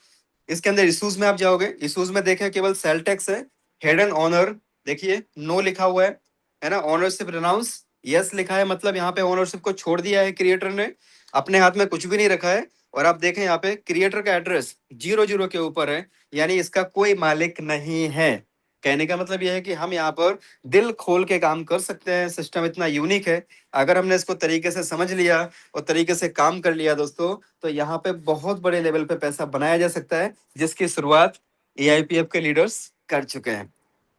Speaker 1: इसके अंदर इश्यूज में आप जाओगे, इश्यूज में देखें केवल सेल टैक्स है। हेड एंड ऑनर देखिए नो लिखा हुआ है ना, ऑनरशिप रिनाउंस यस लिखा है, मतलब यहाँ पे ऑनरशिप को छोड़ दिया है क्रिएटर ने, अपने हाथ में कुछ भी नहीं रखा है। और आप देखें यहाँ पे क्रिएटर का एड्रेस 00 के ऊपर है, यानी इसका कोई मालिक नहीं है। कहने का मतलब यह है कि हम यहाँ पर दिल खोल के काम कर सकते हैं। सिस्टम इतना यूनिक है, अगर हमने इसको तरीके से समझ लिया और तरीके से काम कर लिया दोस्तों, तो यहाँ पे बहुत बड़े लेवल पे पैसा बनाया जा सकता है, जिसकी शुरुआत एआईपीएफ के लीडर्स कर चुके हैं।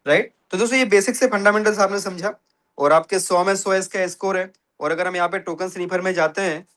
Speaker 1: राइट, तो दोस्तों ये बेसिक से फंडामेंटल्स आपने समझा, और आपके 100 में 100 इसका स्कोर है। और अगर हम यहाँ पे टोकन स्नीफर में जाते हैं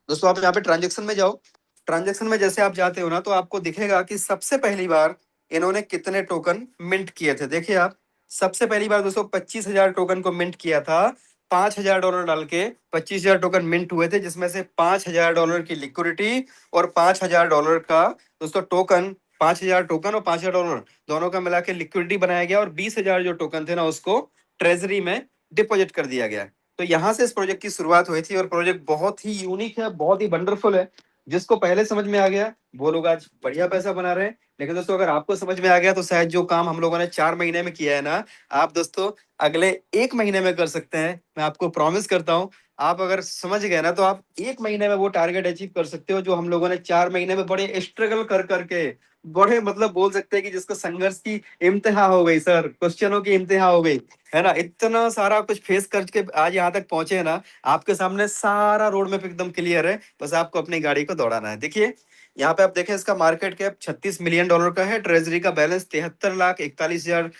Speaker 1: दोस्तों, आप यहाँ पे ट्रांजेक्शन में जाओ, ट्रांजेक्शन में जैसे आप जाते हो ना, तो आपको दिखेगा कि सबसे पहली बार इन्होंने कितने टोकन मिंट किए थे। देखिए आप, सबसे पहली बार दोस्तों 25,000 टोकन को मिंट किया था, $5,000 डाल के 25,000 टोकन मिंट हुए थे, जिसमें से $5,000 की लिक्विडिटी और $5,000 का दोस्तों टोकन, 5,000 टोकन और $5,000 दोनों का मिला के लिक्विडिटी बनाया गया, और 20,000 जो टोकन थे ना उसको ट्रेजरी में डिपॉजिट कर दिया गया। तो यहाँ से इस प्रोजेक्ट की शुरुआत हुई थी, और प्रोजेक्ट बहुत ही यूनिक है, बहुत ही वंडरफुल है। जिसको पहले समझ में आ गया वो लोग आज बढ़िया पैसा बना रहे हैं। लेकिन दोस्तों अगर आपको समझ में आ गया तो शायद जो काम हम लोगों ने 4 महीने में किया है ना, आप दोस्तों अगले 1 महीने में कर सकते हैं। मैं आपको प्रॉमिस करता हूँ, आप अगर समझ गए ना तो आप 1 महीने में वो टारगेट अचीव कर सकते हो जो हम लोगों ने 4 महीने में बड़े स्ट्रगल कर करके, बड़े मतलब बोल सकते हैं कि जिसको संघर्ष की इम्तिहा हो गई सर, क्वेश्चनों की इम्तिहा हो गई, है ना, इतना सारा कुछ फेस करके आज यहाँ तक पहुंचे हैं ना। आपके सामने सारा रोड मैप एकदम क्लियर है, बस आपको अपनी गाड़ी को दौड़ाना है। देखिए यहाँ पे आप देखें, इसका मार्केट कैप $36 मिलियन का है, ट्रेजरी का बैलेंस 73,41,000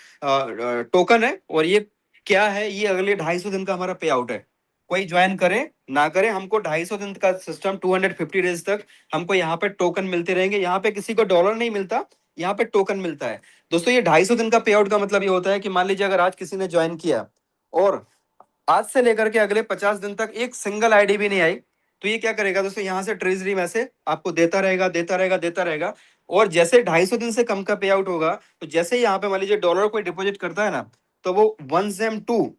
Speaker 1: टोकन है। और ये क्या है, ये अगले 250 दिन का हमारा पे आउट है। कोई ज्वाइन करे ना करे, हमको 250 दिन का सिस्टम 250 डेज तक हमको यहाँ पे टोकन मिलते रहेंगे। यहाँ पे किसी को डॉलर नहीं मिलता, यहाँ पे टोकन मिलता है। दोस्तों ये 250 दिन का पे आउट का मतलब ये होता है कि मान लीजिए अगर आज किसी ने ज्वाइन किया और आज से लेकर के अगले 50 दिन तक एक सिंगल आईडी भी नहीं आई, तो ये क्या करेगा दोस्तों, यहाँ से ट्रेजरी में से आपको देता रहेगा देता रहेगा देता रहेगा। और जैसे 250 दिन से कम का पे आउट होगा, तो जैसे ही यहाँ पे मान लीजिए डॉलर कोई डिपॉजिट करता है ना, तो वो 1ZEM2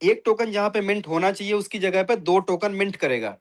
Speaker 1: एक टोकन जहां पे मिंट होना चाहिए उसकी जगह पे 2 टोकन मिंट करेगा।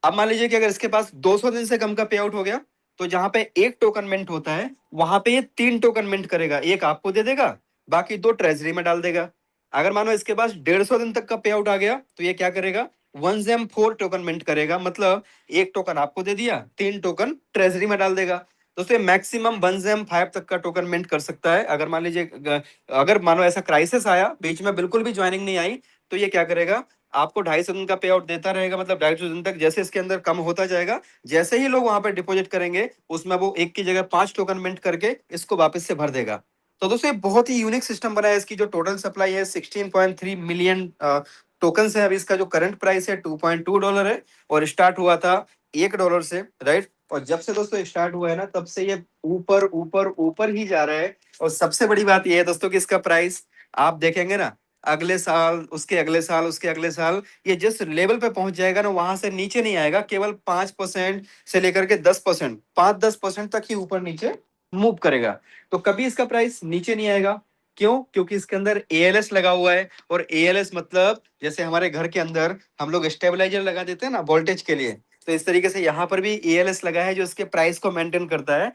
Speaker 1: अब मान लीजिए कि अगर इसके पास 200 दिन से कम का पे आउट हो गया, तो जहां पे एक टोकन मिंट होता है वहां पे ये 3 टोकन मिंट करेगा, एक आपको दे देगा, बाकी 2 ट्रेजरी में डाल देगा। अगर मानो इसके पास 150 दिन तक का पे आउट आ गया, तो ये क्या करेगा, 1ZEM4 टोकन मिंट करेगा, मतलब एक टोकन आपको दे दिया, 3 टोकन ट्रेजरी में डाल देगा। दोस्तों ये मैक्सिमम 1ZEM5 तक का टोकन मिंट कर सकता है। अगर मान लीजिए अगर मानो ऐसा क्राइसिस आया बीच में, बिल्कुल भी ज्वाइनिंग नहीं आई, तो ये क्या करेगा, आपको 250 दिन का पे आउट देता रहेगा, मतलब 250 दिन तक जैसे इसके अंदर कम होता जाएगा, जैसे ही लोग वहां पर डिपॉजिट करेंगे उसमें वो एक की जगह 5 टोकन मिंट करके इसको वापस से भर देगा। तो दोस्तों ये बहुत ही यूनिक सिस्टम बना है। इसकी जो टोटल सप्लाई है 16.3 मिलियन टोकन है। अभी इसका जो करंट प्राइस है $2.2 है, और स्टार्ट हुआ था $1 से, राइट। और जब से दोस्तों स्टार्ट हुआ है ना, तब से ये ऊपर ऊपर ऊपर ही जा रहा है। और सबसे बड़ी बात यह है दोस्तों कि इसका प्राइस आप देखेंगे ना, अगले साल, उसके अगले साल, उसके अगले साल, ये जिस लेवल पे पहुंच जाएगा ना, वहां से नीचे नहीं आएगा। केवल 5% से लेकर के 10%, 5-10% तक ही ऊपर नीचे मूव करेगा। तो कभी इसका प्राइस नीचे नहीं आएगा। क्यों? क्योंकि इसके अंदर एएलएस लगा हुआ है। और एएलएस मतलब जैसे हमारे घर के अंदर हम लोग स्टेबलाइजर लगा देते हैं ना वोल्टेज के लिए, तो इस तरीके से यहाँ पर भी एएलएस लगा है जो इसके प्राइस को मेंटेन करता है।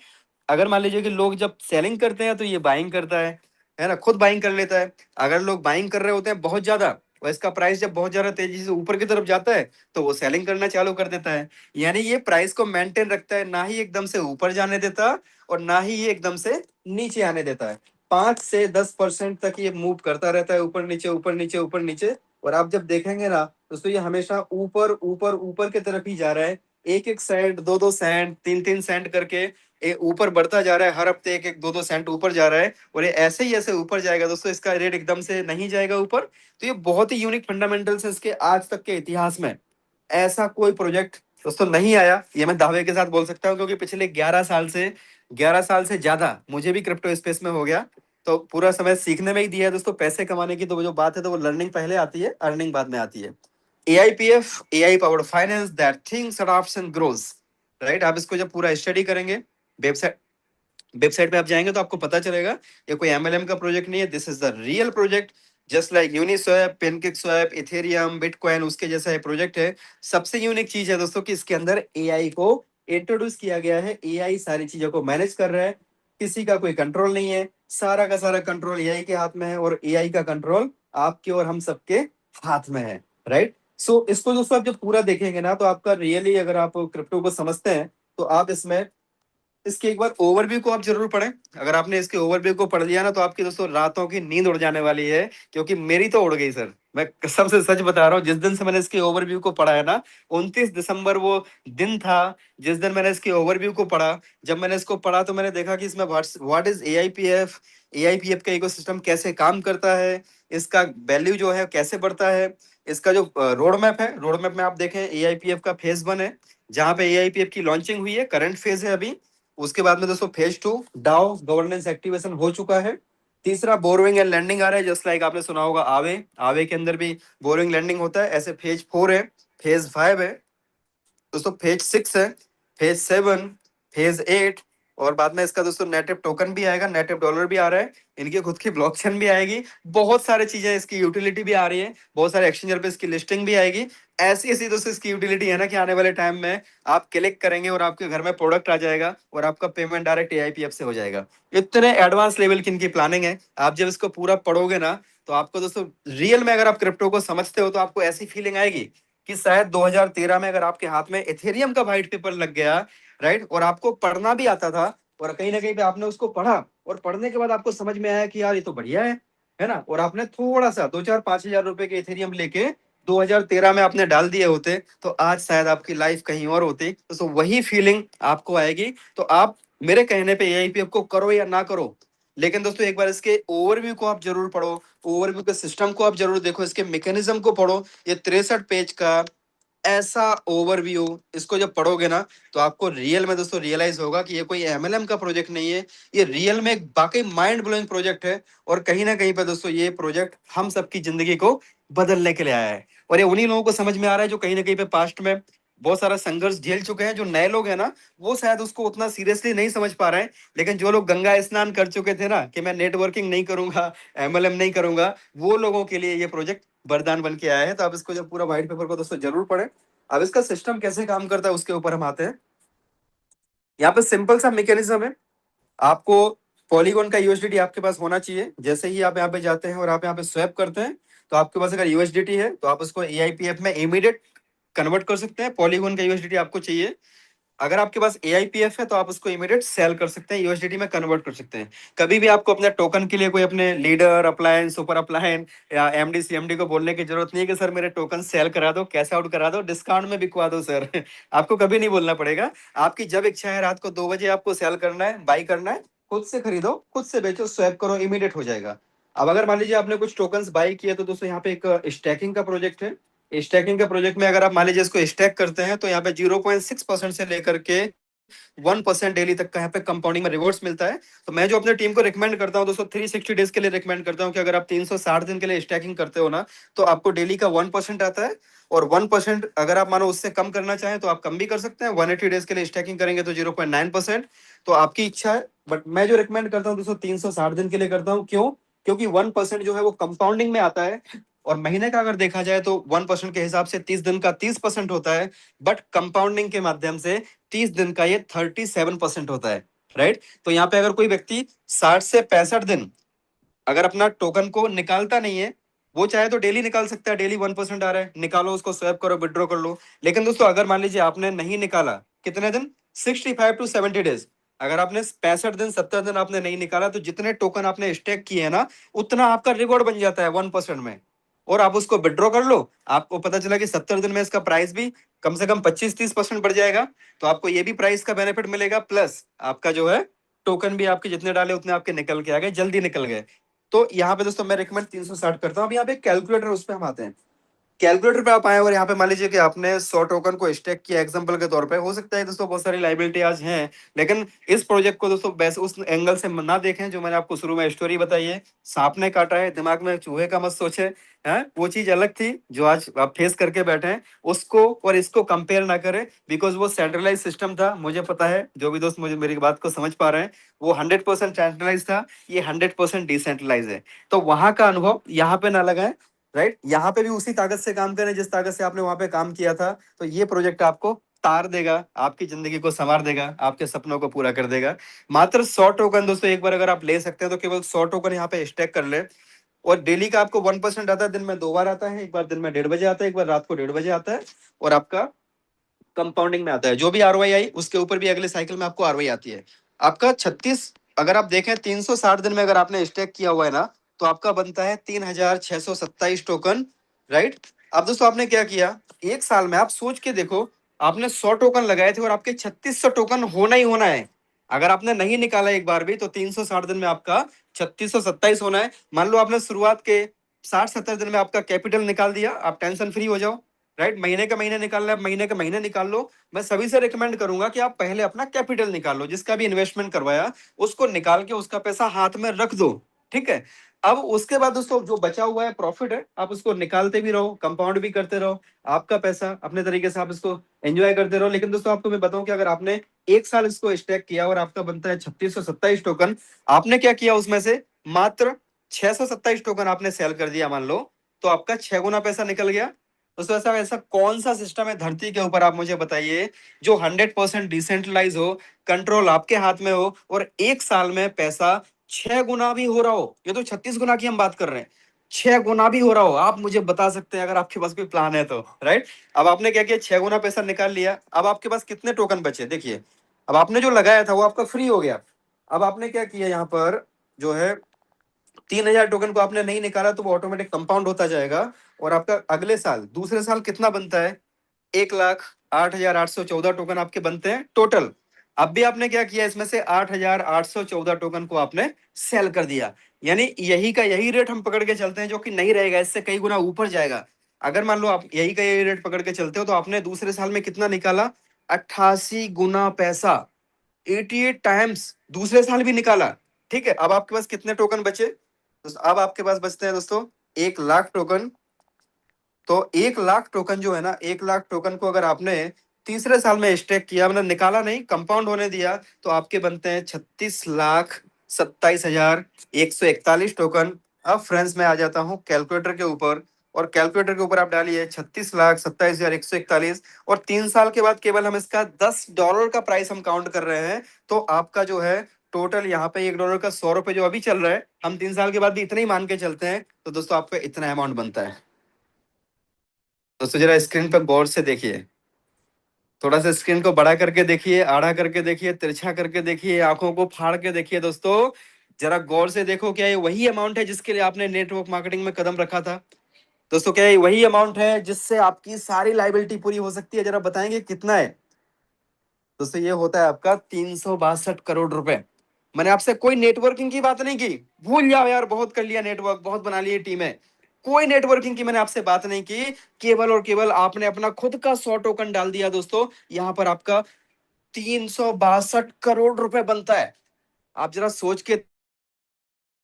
Speaker 1: अगर मान लीजिए कि लोग जब सेलिंग करते हैं तो ये बाइंग करता है ना, खुद बाइंग कर लेता है। अगर लोग बाइंग कर रहे होते हैं बहुत ज्यादा, और इसका प्राइस जब बहुत ज्यादा तेजी से ऊपर की तरफ जाता है, तो वो सेलिंग करना चालू कर देता है। यानी ये प्राइस को मेंटेन रखता है, ना ही एकदम से ऊपर जाने देता और ना ही ये एकदम से नीचे आने देता है। 5 से 10% तक ये मूव करता रहता है, ऊपर नीचे ऊपर नीचे ऊपर नीचे। और आप जब देखेंगे ना दोस्तों, ये हमेशा ऊपर ऊपर ऊपर की तरफ ही जा रहा है। एक एक सेंट, 2-2 सेंट, 3-3 सेंट करके ये ऊपर बढ़ता जा रहा है। हर हफ्ते एक एक 2-2 सेंट ऊपर जा रहा है। और ये ऐसे ही ऐसे ऊपर जाएगा दोस्तों, इसका रेट एकदम से नहीं जाएगा ऊपर। तो ये बहुत ही यूनिक फंडामेंटल्स है इसके आज तक के इतिहास में। ऐसा कोई प्रोजेक्ट दोस्तों नहीं आया, ये मैं दावे के साथ बोल सकता हूँ, क्योंकि पिछले 11 साल से ज्यादा मुझे भी क्रिप्टो स्पेस में हो गया। तो पूरा समय सीखने में ही दिया है दोस्तों। पैसे कमाने की तो वो जो बात है, तो वो लर्निंग पहले आती है, अर्निंग बाद में आती है। AIPF, AI powered finance that thinks, adopts and grows, right. आप इसको जब पूरा स्टडी करेंगे, वेबसाइट वेबसाइट पे आप जाएंगे तो आपको पता चलेगा ये कोई MLM का प्रोजेक्ट नहीं है, this is the real project. Just like Uniswap, PancakeSwap, Ethereum, Bitcoin, उसके जैसा ये प्रोजेक्ट है। सबसे यूनिक चीज है दोस्तों कि इसके अंदर AI को इंट्रोड्यूस किया गया है। AI सारी चीजों को मैनेज कर रहा है, किसी का कोई कंट्रोल नहीं है। सारा का सारा कंट्रोल AI के हाथ में है, और AI का कंट्रोल आपके और हम सबके हाथ में है, राइट। सो इसको दोस्तों आप जब पूरा देखेंगे ना, तो आपका रियली, अगर आप क्रिप्टो को समझते हैं, तो आप इसमें इसके एक बार ओवरव्यू को आप जरूर पढ़ें। अगर आपने इसके ओवरव्यू को पढ़ लिया ना, तो आपकी दोस्तों रातों की नींद उड़ जाने वाली है, क्योंकि मेरी तो उड़ गई सर। मैं कसम से सच बता रहा हूँ, जिस दिन से मैंने इसके ओवरव्यू को पढ़ा है ना, 29 दिसंबर वो दिन था जिस दिन मैंने इसके ओवरव्यू को पढ़ा। जब मैंने इसको पढ़ा तो मैंने देखा कि इसमें व्हाट इज AIPF, AIPF का इकोसिस्टम कैसे काम करता है, इसका वैल्यू जो है कैसे बढ़ता है, इसका जो रोड मैप है, रोड मैप में आप देखें AIPF का फेज 1 है, जहां पे AIPF की लॉन्चिंग हुई है, करंट फेज है अभी। उसके बाद में दोस्तों फेज 2 डाओ गवर्नेंस एक्टिवेशन हो चुका है। तीसरा बोरोइंग एंड लैंडिंग आ रहा है, जस्ट लाइक आपने सुना होगा आवे, आवे के अंदर भी बोरोइंग लैंडिंग होता है। ऐसे फेज 4 है, फेज 5 है दोस्तों, फेज 6 है, फेज 7, फेज 8, और बाद में इसका दोस्तों नेटिव टोकन भी आएगा, नेटिव डॉलर भी आ रहा है, इनकी खुद की ब्लॉकचेन भी आएगी, बहुत सारी चीजें, इसकी यूटिलिटी भी आ रही है, बहुत सारे एक्सचेंजर पे इसकी लिस्टिंग भी आएगी। ऐसी ऐसी दोस्तों इसकी यूटिलिटी है ना कि आने वाले टाइम में आप क्लिक करेंगे और आपके घर में प्रोडक्ट आ जाएगा और आपका पेमेंट डायरेक्ट एआईपीएफ से हो जाएगा। इतने एडवांस लेवल की इनकी प्लानिंग है। आप जब इसको पूरा पढ़ोगे ना तो आपको दोस्तों रियल में, अगर आप क्रिप्टो को समझते हो तो आपको ऐसी फीलिंग आएगी कि शायद 2013 में अगर आपके हाथ में एथेरियम का व्हाइट पेपर लग गया, राइट, और आपको पढ़ना भी आता था, और कहीं ना कहीं पे आपने उसको पढ़ा और पढ़ने के बाद आपको समझ में आया कि यार ये तो बढ़िया है ना, और आपने थोड़ा सा 2-4-5 हजार रुपए के एथेरियम लेके 2013 में आपने डाल दिए होते तो आज शायद आपकी लाइफ कहीं और होती। तो वही फीलिंग आपको आएगी। तो आप मेरे कहने पे एआईपीएफ को करो या ना करो, लेकिन दोस्तों एक बार इसके ओवरव्यू को आप जरूर पढ़ो, ओवरव्यू के सिस्टम को आप जरूर देखो, इसके मैकेनिज्म को पढ़ो। ये 63 पेज का ऐसा ओवरव्यू, इसको जब पढ़ोगे ना तो आपको रियल में दोस्तों रियलाइज होगा कि ये कोई एमएलएम का प्रोजेक्ट नहीं है, ये रियल में एक बाकी माइंड ब्लोइंग प्रोजेक्ट है। और कहीं ना कहीं पे दोस्तों ये प्रोजेक्ट हम सबकी जिंदगी को बदलने के लिए आया है। और ये उन्हीं लोगों को समझ में आ रहा है जो कहीं ना कहीं पे पास्ट में बहुत सारा संघर्ष झेल चुके हैं। जो नए लोग हैं ना वो शायद उसको उतना सीरियसली नहीं समझ पा रहे हैं, लेकिन जो लोग गंगा स्नान कर चुके थे ना कि मैं नेटवर्किंग नहीं करूंगा, एमएलएम नहीं करूंगा, वो लोगों के लिए ये प्रोजेक्ट वरदान बन के आया है। तो आप इसको जब पूरा व्हाइट पेपर को दोस्तों जरूर पढ़ें। अब इसका सिस्टम कैसे काम करता है उसके ऊपर हम आते हैं। यहाँ पे सिंपल सा मैकेनिज्म है। आपको पॉलीगॉन का यूएसडीटी आपके पास होना चाहिए। जैसे ही आप यहाँ पे जाते हैं और आप यहाँ पे स्वैप करते हैं तो आपके पास अगर यूएसडीटी है तो आप उसको एआईपीएफ में इमीडिएट कन्वर्ट कर सकते हैं। पॉलीगॉन का यूएसडीटी आपको चाहिए, अगर आपके पास एआईपीएफ है तो आप उसको इमीडिएट सेल कर सकते हैं, यूएसडीटी में कन्वर्ट कर सकते हैं। कभी भी आपको अपने टोकन के लिए कोई अपने लीडर अपलायन सुपर अपलायन या एमडी सीएमडी को बोलने की जरूरत नहीं है कि सर मेरे टोकन सेल करा दो, कैश आउट करा दो, डिस्काउंट में बिकवा दो सर। आपको कभी नहीं बोलना पड़ेगा। आपकी जब इच्छा है रात को 2 बजे आपको सेल करना है, बाई करना है, खुद से खरीदो, खुद से बेचो, स्वैप करो, इमीडिएट हो जाएगा। अब अगर मान लीजिए आपने कुछ टोकन बाई किए तो दोस्तों यहाँ पे एक स्टैकिंग का प्रोजेक्ट है। स्टैकिंग के प्रोजेक्ट में अगर आप मान लीजिए इसको स्टैक करते हैं तो यहाँ पे 0.6% से लेकर के 1% डेली तक का यहाँ पे कंपाउंडिंग में रिवॉर्ड्स मिलता है। तो मैं जो अपने टीम को रिकमेंड करता हूँ दोस्तों 360 डेज के लिए रिकमेंड करता हूँ कि अगर आप 360 दिन के लिए स्टैकिंग करते हो ना तो आपको डेली का 1% आता है। और 1% अगर आप मानो उससे कम करना चाहें तो आप कम भी कर सकते हैं। 180 डेज के लिए स्टैकिंग करेंगे तो 0.9%। तो आपकी इच्छा है, बट मैं जो रिकमेंड करता हूँ दोस्तों 360 दिन के लिए करता हूँ। क्यों? क्योंकि 1% जो है वो कंपाउंडिंग में आता है, और महीने का अगर देखा जाए तो 1% के हिसाब से 30 दिन का 30% होता है, बट कंपाउंडिंग के माध्यम से 30 दिन का ये 37% होता है। राइट? तो यहाँ पे अगर कोई व्यक्ति 60 से 65 दिन अगर अपना टोकन को निकालता नहीं है, वो चाहे तो डेली निकाल सकता है, डेली 1% आ रहा है, निकालो उसको, स्वैप करो, विड्रॉ कर लो। लेकिन दोस्तों अगर मान लीजिए आपने नहीं निकाला, कितने दिन, 65 to 70 डेज, अगर आपने 65 दिन 70 दिन आपने नहीं निकाला तो जितने टोकन आपने स्टेक किए हैं ना उतना आपका रिवॉर्ड बन जाता है 1% में, और आप उसको विड्रॉ कर लो। आपको पता चला कि 70 दिन में इसका प्राइस भी कम से कम 25-30% बढ़ जाएगा। तो आपको ये भी प्राइस का बेनिफिट मिलेगा, प्लस आपका जो है टोकन भी आपके जितने डाले उतने आपके निकल के आ गए, जल्दी निकल गए। तो यहाँ पे दोस्तों मैं रिकमेंड 360 करता हूँ। अब यहाँ पे कैलकुलेटर, उस पर हम आते हैं। कैलकुलेटर पे आप आए और यहाँ पे मान लीजिए कि आपने 100 टोकन को स्टेक किया एग्जांपल के तौर पे, हो सकता है दोस्तों बहुत सारी लाइबिलिटी आज हैं, लेकिन इस प्रोजेक्ट को दोस्तों बेस्ट उस एंगल से ना देखें जो मैंने आपको शुरू में स्टोरी बताई है। सांप ने काटा है, दिमाग में चूहे का मत सोचे, है वो चीज अलग थी जो आज आप फेस करके बैठे हैं। उसको और इसको कंपेयर ना करें, बिकॉज वो सेंट्रलाइज सिस्टम था। मुझे पता है, जो भी दोस्त मुझे मेरी बात को समझ पा रहे हैं, वो 100% सेंट्रलाइज था, ये 100% डिसेंट्रलाइज है। तो वहां का अनुभव यहाँ पे ना लगाएं। राइट? यहाँ पे भी उसी ताकत से काम करें जिस ताकत से आपने वहां पे काम किया था। तो ये प्रोजेक्ट आपको तार देगा, आपकी जिंदगी को संवार देगा, आपके सपनों को पूरा कर देगा। मात्र 100 टोकन दोस्तों एक बार अगर आप ले सकते हैं तो केवल 100 टोकन यहाँ पे स्टेक कर ले, और डेली का आपको 1% आता है, दिन में 2 बार आता है, एक बार दिन में 1:30 बजे आता है, एक बार रात को 1:30 बजे आता है, और आपका कंपाउंडिंग में आता है। जो भी आरओआई आई उसके ऊपर भी अगले साइकिल में आपको आरओआई आती है। आपका 36, अगर आप देखें 360 दिन में अगर आपने स्टेक किया हुआ है ना तो आपका बनता है 3627 टोकन। राइट? अब दोस्तों आपने क्या किया, एक साल में आप सोच के देखो, आपने 100 टोकन लगाए थे और आपके 3600 टोकन होना ही होना है। अगर आपने नहीं निकाला एक बार भी तो 360 दिन में आपका 3627 होना है। मान लो आपने शुरुआत के 60-70 दिन में आपका कैपिटल निकाल दिया, आप टेंशन फ्री हो जाओ। राइट? महीने का महीने निकालना है, महीने का महीने निकाल लो। मैं सभी से रिकमेंड करूंगा कि आप पहले अपना कैपिटल निकाल लो, जिसका भी इन्वेस्टमेंट करवाया उसको निकाल के उसका पैसा हाथ में रख दो। ठीक है। अब उसके बाद दोस्तों जो बचा हुआ है प्रॉफिट है, आप उसको निकालते भी रहो, कंपाउंड भी करते रहो, आपका पैसा अपने तरीके से आप इसको एंजॉय करते रहो। लेकिन दोस्तों आपको मैं बताऊं कि अगर आपने 1 साल इसको स्टैक किया और आपका बनता है 3627 टोकन, आपने क्या किया उसमें से मात्र 627 टोकन आपने सेल कर दिया मान लो, तो आपका 6 गुना पैसा निकल गया। दोस्तों ऐसा ऐसा कौन सा सिस्टम है धरती के ऊपर, आप मुझे बताइए, जो 100% डिसेंट्रलाइज हो, कंट्रोल आपके हाथ में हो, और 1 साल में पैसा 6 गुना भी हो रहा हो। ये तो 36 गुना की हम बात कर रहे हैं, 6 गुना भी हो रहा हो। आप मुझे बता सकते हैं अगर आपके पास कोई प्लान है तो, राइट। अब आपने क्या किया, 6 गुना पैसा निकाल लिया। अब आपके पास कितने टोकन बचे देखिए। अब आपने जो लगाया था वो आपका फ्री हो गया। अब आपने क्या किया, यहाँ पर जो है 3000 टोकन को आपने नहीं निकाला तो वो ऑटोमेटिक कंपाउंड होता जाएगा, और आपका अगले साल दूसरे साल कितना बनता है, 1,08,814 टोकन आपके बनते हैं टोटल। अब भी आपने क्या किया, इसमें से 8,814 टोकन को आपने सेल कर दिया। यानी यही का यही रेट हम पकड़ के चलते हैं, जो कि नहीं रहेगा, इससे कई गुना ऊपर जाएगा। अगर मान लो आप यही का यही रेट पकड़ के चलते हो तो आपने दूसरे साल में कितना निकाला, 88 गुना पैसा, 88 टाइम्स दूसरे साल भी निकाला। ठीक है। अब आपके पास कितने टोकन बचे, अब आपके पास बचते हैं दोस्तों 1 लाख टोकन। तो 1 लाख टोकन जो है ना, 1 लाख टोकन को अगर आपने तीसरे साल में स्टेक किया, मतलब निकाला नहीं, कंपाउंड होने दिया, तो आपके बनते हैं 36,27,141 टोकन। अब फ्रेंड्स में आ जाता हूं कैलकुलेटर के ऊपर, और कैलकुलेटर के ऊपर आप डालिए 36,27,141, और 3 साल के बाद केवल हम इसका $10 का प्राइस हम काउंट कर रहे हैं। तो आपका जो है टोटल यहाँ पे $1 का 100 रुपए जो अभी चल रहा है, हम 3 साल के बाद भी इतना ही मान के चलते हैं, तो दोस्तों आपका इतना अमाउंट बनता है। दोस्तों जरा स्क्रीन पर गौर से देखिए, थोड़ा सा स्क्रीन को बड़ा करके देखिए, आड़ा करके देखिए, तिरछा करके देखिए, आंखों को फाड़ के देखिए। दोस्तों जरा गौर से देखो, क्या ये वही अमाउंट है जिसके लिए आपने नेटवर्क मार्केटिंग में कदम रखा था? दोस्तों क्या ये वही अमाउंट है जिससे आपकी सारी लाइबिलिटी पूरी हो सकती है? जरा बताएंगे कितना है। दोस्तों ये होता है आपका 362 करोड़ रुपए। मैंने आपसे कोई नेटवर्किंग की बात नहीं की, भूल जाओ यार, बहुत कर लिया नेटवर्क, बहुत बना लिए टीमें, कोई नेटवर्किंग की मैंने आपसे बात नहीं की। केवल और केवल आपने अपना खुद का 100 टोकन डाल दिया। दोस्तों यहां पर आपका 362 करोड़ रुपए बनता है। आप जरा सोच के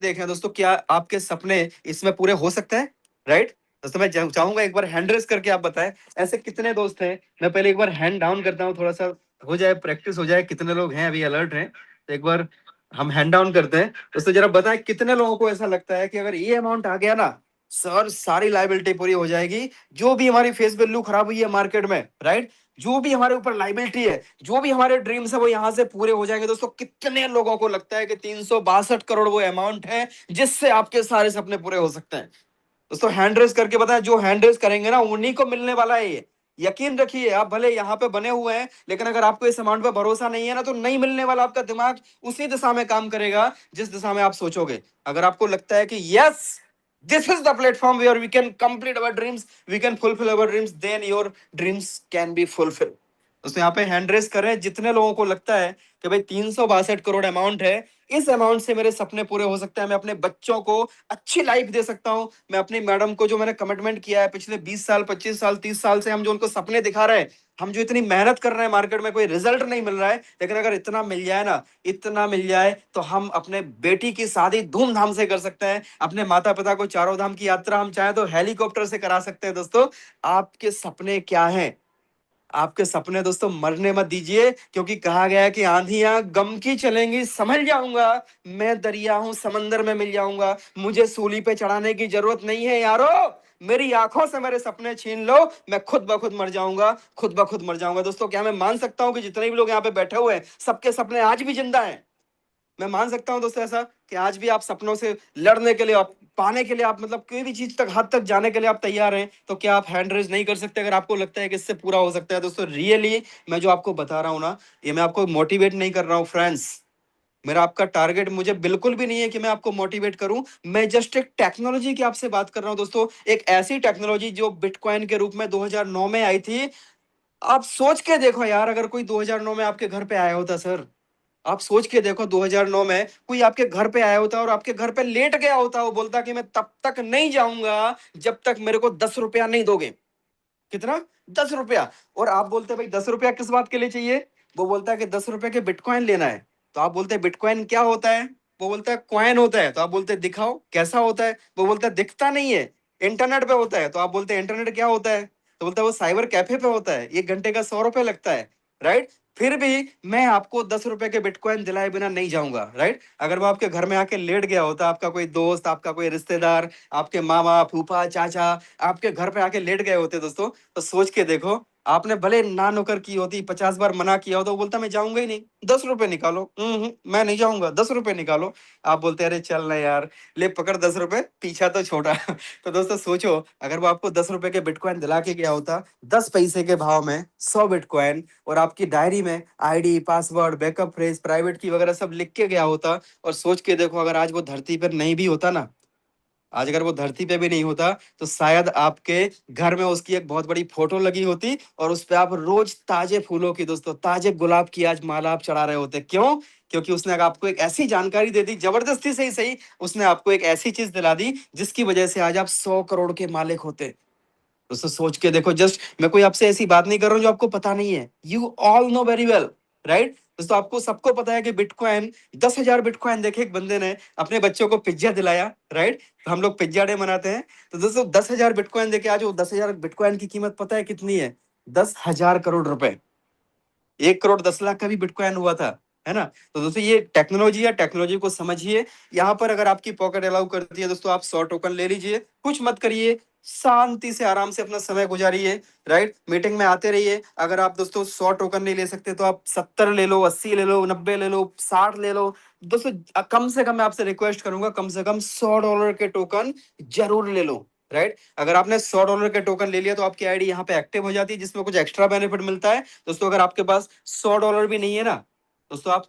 Speaker 1: देखें दोस्तों, क्या आपके सपने इसमें पूरे हो सकते हैं, राइट? दोस्तों मैं चाहूंगा एक बार हैंड रेस करके आप बताएं, ऐसे कितने दोस्त हैं। मैं पहले एक बार हैंड डाउन करता हूं, थोड़ा सा हो जाए, प्रैक्टिस हो जाए, कितने लोग हैं अभी अलर्ट हैं, तो एक बार हम हैंड डाउन करते हैं। दोस्तों जरा बताएं कितने लोगों को ऐसा लगता है कि अगर ये अमाउंट आ गया ना सर, सारी लाइबिलिटी पूरी हो जाएगी, जो भी हमारी फेस वैल्यू खराब हुई है मार्केट में, राइट, जो भी हमारे ऊपर लाइबिलिटी है, जो भी हमारे ड्रीम्स है, वो यहां से पूरे हो जाएंगे। दोस्तों कितने लोगों को लगता है कि 362 करोड़ वो अमाउंट है जिससे आपके सारे सपने पूरे हो सकते हैं? दोस्तों हैंड रेस करके बताएं, जो हैंड रेस करेंगे ना उन्हीं को मिलने वाला है ये। यकीन रखिए, आप भले यहाँ पे बने हुए हैं, लेकिन अगर आपको इस अमाउंट पे भरोसा नहीं है ना, तो नहीं मिलने वाला। आपका दिमाग उसी दिशा में काम करेगा जिस दिशा में आप सोचोगे। अगर आपको लगता है कि yes, this is the platform where we can complete our dreams, we can fulfill our dreams, then your dreams can be fulfilled। दोस्तों यहाँ पे हैंड रेस करें, जितने लोगों को लगता है कि भाई 362 करोड़ अमाउंट है, इस अमाउंट से मेरे सपने पूरे हो सकते हैं, मैं अपने बच्चों को अच्छी लाइफ दे सकता हूं, मैं अपनी मैडम को जो मैंने कमिटमेंट किया है पिछले 20 साल, 25 साल, 30 साल से, हम जो उनको सपने दिखा रहे हैं, हम जो इतनी मेहनत कर रहे हैं, मार्केट में कोई रिजल्ट नहीं मिल रहा है, लेकिन अगर इतना मिल जाए ना, इतना मिल जाए, तो हम अपने बेटी की शादी धूमधाम से कर सकते हैं। अपने माता पिता को चारों धाम की यात्रा हम चाहे तो हेलीकॉप्टर से करा सकते हैं। दोस्तों आपके सपने क्या हैं? आपके सपने दोस्तों मरने मत दीजिए, क्योंकि कहा गया है कि आंधियां गम की चलेंगी, समझ जाऊंगा, मैं दरिया हूं, समंदर में मिल जाऊंगा, मुझे सूली पे चढ़ाने की जरूरत नहीं है यारो। मेरी आंखों से मेरे सपने छीन लो, मैं खुद ब खुद मर जाऊंगा, खुद ब खुद मर जाऊंगा। दोस्तों क्या मैं मान सकता हूं कि जितने भी लोग यहाँ पे बैठे हुए हैं, सबके सपने आज भी जिंदा हैं? मैं मान सकता हूं दोस्तों ऐसा कि आज भी आप सपनों से लड़ने के लिए, आप पाने के लिए, आप मतलब कोई भी चीज तक, हद तक जाने के लिए आप तैयार हैं? तो क्या आप हैंड रेज नहीं कर सकते अगर आपको लगता है कि इससे पूरा हो सकता है? दोस्तों रियली मैं जो आपको बता रहा हूं ना, ये मैं आपको मोटिवेट नहीं कर रहा हूं फ्रेंड्स। मेरा आपका टारगेट मुझे बिल्कुल भी नहीं है कि मैं आपको मोटिवेट करूं। मैं जस्ट एक टेक्नोलॉजी की आपसे बात कर रहा हूं दोस्तों, एक ऐसी टेक्नोलॉजी जो बिटकॉइन के रूप में 2009 में आई थी। आप सोच के देखो यार, अगर कोई 2009 में आपके घर पे आया होता सर, आप सोच के देखो 2009 में कोई आपके घर पे आया होता और आपके घर पे लेट गया होता, वो बोलता कि मैं तब तक नहीं जाऊंगा जब तक मेरे को 10 रुपया नहीं दोगे। कितना? 10 रुपया। और आप बोलते भाई 10 रुपया किस बात के लिए चाहिए? वो बोलता है कि 10 रुपए के बिटकॉइन लेना है। तो आप बोलते हैं बिटकॉइन क्या होता है? वो बोलता है कॉइन होता है, तो आप बोलते हैं दिखाओ कैसा होता है, वो बोलता है दिखता नहीं है, इंटरनेट पे होता है, तो आप बोलते हैं इंटरनेट क्या होता है, तो बोलता है वो साइबर कैफे पे होता है, 1 घंटे का 100 रुपए लगता है, राइट। फिर भी मैं आपको 10 रुपए के बिटकॉइन दिलाए बिना नहीं जाऊंगा, राइट। अगर वो आपके घर में आके लेट गया होता, आपका कोई दोस्त, आपका कोई रिश्तेदार, आपके मामा, फूफा, चाचा आपके घर पे आके लेट गए होते दोस्तों, तो सोच के देखो, आपने भले ना नुकर की होती, 50 बार मना किया हो, तो वो बोलता मैं जाऊंगा ही नहीं, 10 रुपए निकालो, मैं नहीं जाऊंगा, 10 रुपए निकालो। आप बोलते अरे चल ना यार, ले पकड़ 10 रुपए, पीछा तो छोटा। तो दोस्तों सोचो, अगर वो आपको 10 रुपए के बिटकॉइन दिला के गया होता, 10 पैसे के भाव में 100 बिटकॉइन, और आपकी डायरी में ID, password, backup phrase, private की वगैरह सब लिख के गया होता, और सोच के देखो अगर आज वो धरती पर नहीं भी होता ना, आज अगर वो धरती पे भी नहीं होता, तो शायद आपके घर में उसकी एक बहुत बड़ी फोटो लगी होती, और उस पे आप रोज ताजे फूलों की दोस्तों, ताजे गुलाब की आज माला आप चढ़ा रहे होते। क्यों? क्योंकि उसने अगर आपको एक ऐसी जानकारी दे दी, जबरदस्ती से ही सही, उसने आपको एक ऐसी चीज दिला दी जिसकी वजह से आज आप 100 करोड़ के मालिक होते। दोस्तों सोच के देखो, जस्ट मैं कोई आपसे ऐसी बात नहीं कर रहा हूं जो आपको पता नहीं है, you all know very well, right. दोस्तों आपको सबको पता है कि बिटकॉइन, 10,000 बिटकॉइन देखे एक बंदे ने अपने बच्चों को पिज्जा दिलाया, राइट। तो हम लोग पिज्जा डे मनाते हैं। तो दोस्तों 10,000 बिटकॉइन देके आज वो 10,000 बिटकॉइन की कीमत पता है कितनी है? 10,000 करोड़ रुपए। 1 करोड़ 10 लाख का भी बिटकॉइन हुआ था, है ना। तो दोस्तों ये टेक्नोलॉजी है, टेक्नोलॉजी को समझिए। यहाँ पर अगर आपकी पॉकेट अलाउ करती है दोस्तों, आप 100 टोकन ले लीजिए, कुछ मत करिए, शांति से आराम से अपना समय गुजारिए, राइट। मीटिंग में आते रहिए। अगर आप दोस्तों 100 टोकन नहीं ले सकते, तो आप 70 ले लो, 80 ले लो, 90 ले लो, 60 ले लो। दोस्तों कम से कम मैं आपसे रिक्वेस्ट करूंगा, कम से कम $100 के टोकन जरूर ले लो, राइट। अगर आपने $100 के टोकन ले लिया, तो आपकी आईडी यहाँ पे एक्टिव हो जाती है, जिसमें कुछ एक्स्ट्रा बेनिफिट मिलता है। दोस्तों अगर आपके पास $100 भी नहीं है ना, दोस्तों आप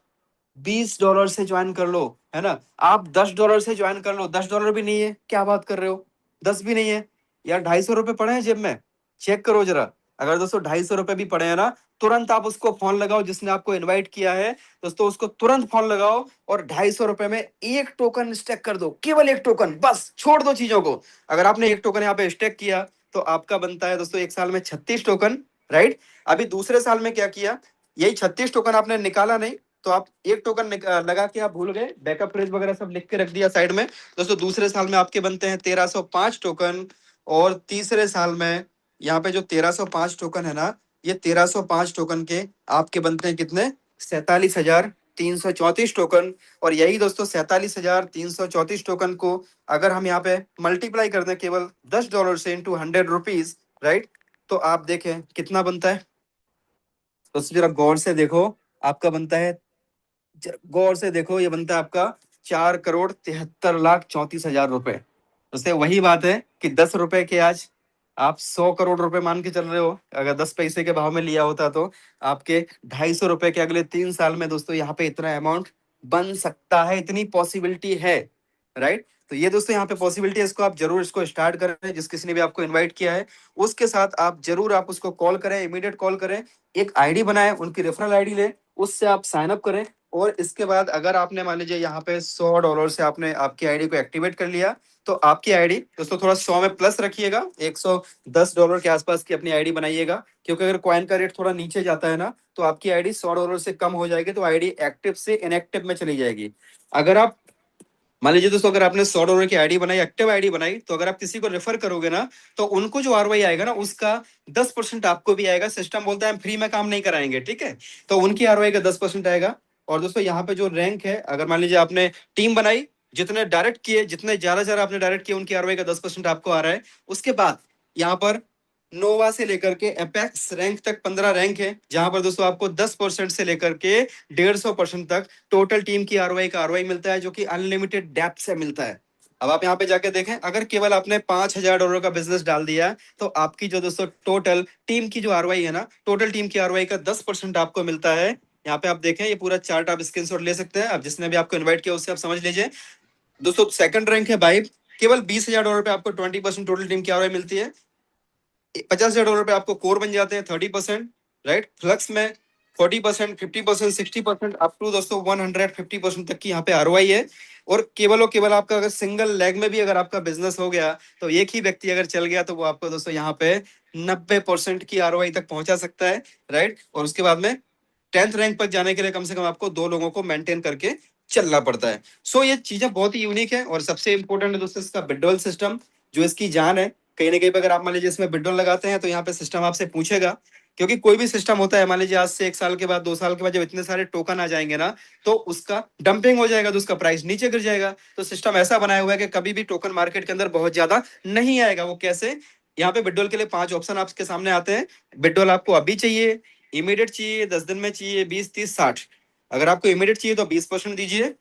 Speaker 1: $20 से ज्वाइन कर लो, है ना। आप $10 से ज्वाइन कर लो, $10 भी नहीं है, क्या बात कर रहे हो, 10 भी नहीं है यार, ₹250 पड़े हैं जेब में, चेक करो जरा। अगर दोस्तों ₹250 भी पड़े हैं ना, तुरंत आप उसको फोन लगाओ जिसने आपको इनवाइट किया है, दोस्तों उसको तुरंत फोन लगाओ, और ₹250 में एक टोकन स्टेक कर दो, केवल एक टोकन, बस छोड़ दो चीजों को। अगर आपने एक टोकन यहाँ पे स्टेक किया, तो आपका बनता है दोस्तों एक साल में 36 टोकन, राइट। अभी दूसरे साल में क्या किया, यही 36 टोकन आपने निकाला नहीं, तो आप एक टोकन लगा के आप भूल गए, बैकअप फ्रेज वगैरह सब लिख के रख दिया साइड में। दोस्तों दूसरे साल में आपके बनते हैं 1305 टोकन, और तीसरे साल में यहाँ पे जो 1305 टोकन है ना, ये 1305 टोकन के आपके बनते हैं कितने, 47,334 टोकन। और यही दोस्तों 47,334 टोकन को अगर हम यहाँ पे मल्टीप्लाई कर दें केवल $10 से इंटू 100 रुपीज, राइट, तो आप देखें कितना बनता है। तो जरा गौर से देखो, आपका बनता है, गौर से देखो, ये बनता है आपका 4,73,34,000 रुपए। उससे वही बात है कि 10 रुपए के आज आप 100 करोड़ रुपए मान के चल रहे हो। अगर 10 पैसे के भाव में लिया होता, तो आपके ₹250 के अगले 3 साल में दोस्तों यहाँ पे इतना अमाउंट बन सकता है, इतनी पॉसिबिलिटी है, राइट। तो ये दोस्तों यहाँ पे पॉसिबिलिटी है, इसको आप जरूर इसको स्टार्ट करें। जिस किसी ने भी आपको इनवाइट किया है, उसके साथ आप जरूर आप उसको कॉल करें, इमीडिएट कॉल करें, एक आईडी बनाएं, उनकी रेफरल आईडी लें, उससे आप साइन अप करें। और इसके बाद अगर आपने मान लीजिए यहाँ पे $100 से आपने आपकी आईडी को एक्टिवेट कर लिया, तो आपकी आईडी दोस्तों थोड़ा 100 में प्लस रखिएगा, $110 के आसपास की अपनी आईडी बनाइएगा। क्योंकि अगर कॉइन का रेट थोड़ा नीचे जाता है ना, तो आपकी आईडी $100 से कम हो जाएगी, तो आईडी एक्टिव से इनएक्टिव में चली जाएगी। अगर आप मान लीजिए दोस्तों, अगर आपने $100 की आईडी बनाई, एक्टिव आईडी बनाई, तो अगर आप किसी को रेफर करोगे ना, तो उनको जो आरओआई आएगा ना, उसका 10% आपको भी आएगा। सिस्टम बोलता है हम फ्री में काम नहीं कराएंगे, ठीक है। तो उनकी आरओआई का 10% आएगा। और दोस्तों यहाँ पे जो रैंक है, अगर मान लीजिए आपने टीम बनाई, जितने डायरेक्ट किए, जितने ज्यादा ज्यादा आपने डायरेक्ट किए, उनकी आरओआई का 10% आपको आ रहा है। उसके बाद यहाँ पर नोवा से लेकर के एपेक्स रैंक तक 15 रैंक है, जहां पर दोस्तों आपको 10% से लेकर के 150% तक टोटल टीम की आरओआई का आरओआई मिलता है, जो कि अनलिमिटेड डेप्थ से मिलता है। अब आप यहाँ पे जाके देखें, अगर केवल आपने $5,000 का बिजनेस डाल दिया, तो आपकी जो दोस्तों टोटल टीम की जो आरओआई है ना, टोटल टीम की आरओआई का 10% आपको मिलता है। यहाँ पे आप देखें, ये पूरा चार्ट आप स्क्रीनशॉट ले सकते हैं। अब जिसने भी आपको इन्वाइट किया, उससे आप समझ लीजिए। दोस्तों सेकंड रैंक है भाई, केवल $20,000 पे आपको 20% टोटल टीम की आरओआई मिलती है। $50,000 पे आपको कोर बन जाते हैं 30%, राइट। फ्लक्स में 40%, 50%, 60%, अप टू दोस्तों 150% तक की यहाँ पे आरओआई है। और केवल आपका अगर सिंगल लेग में भी अगर आपका बिजनेस हो गया, तो एक ही व्यक्ति अगर चल गया, तो वो आपको दोस्तों यहाँ पे 90% की आरओआई तक पहुंचा सकता है, राइट। और उसके बाद में 10th रैंक पर जाने के लिए कम से कम आपको 2 लोगों को मेंटेन करके चलना पड़ता है। सो ये चीजें बहुत ही यूनिक है और सबसे इंपॉर्टेंट है दोस्तों इसका विड्रॉल सिस्टम, जो इसकी जान है। कहीं ना कहीं पे अगर आप मान लीजिए इसमें विड्रॉल लगाते हैं तो यहाँ पे सिस्टम आपसे पूछेगा, क्योंकि कोई भी सिस्टम होता है, मान लीजिए आज से 1 साल के बाद 2 साल के बाद जब इतने सारे टोकन आ जाएंगे ना, तो उसका डंपिंग हो जाएगा, तो उसका प्राइस नीचे गिर जाएगा। तो सिस्टम ऐसा बनाया हुआ है कि कभी भी टोकन मार्केट के अंदर बहुत ज्यादा नहीं आएगा। वो कैसे? यहाँ पे विड्रॉल के लिए 5 ऑप्शन आपके सामने आते हैं। विड्रॉल आपको अभी चाहिए, इमीडिएट चाहिए, 10 दिन में चाहिए, 20, 30, 60। अगर आपको इमीडिएट चाहिए तो 20% दीजिए,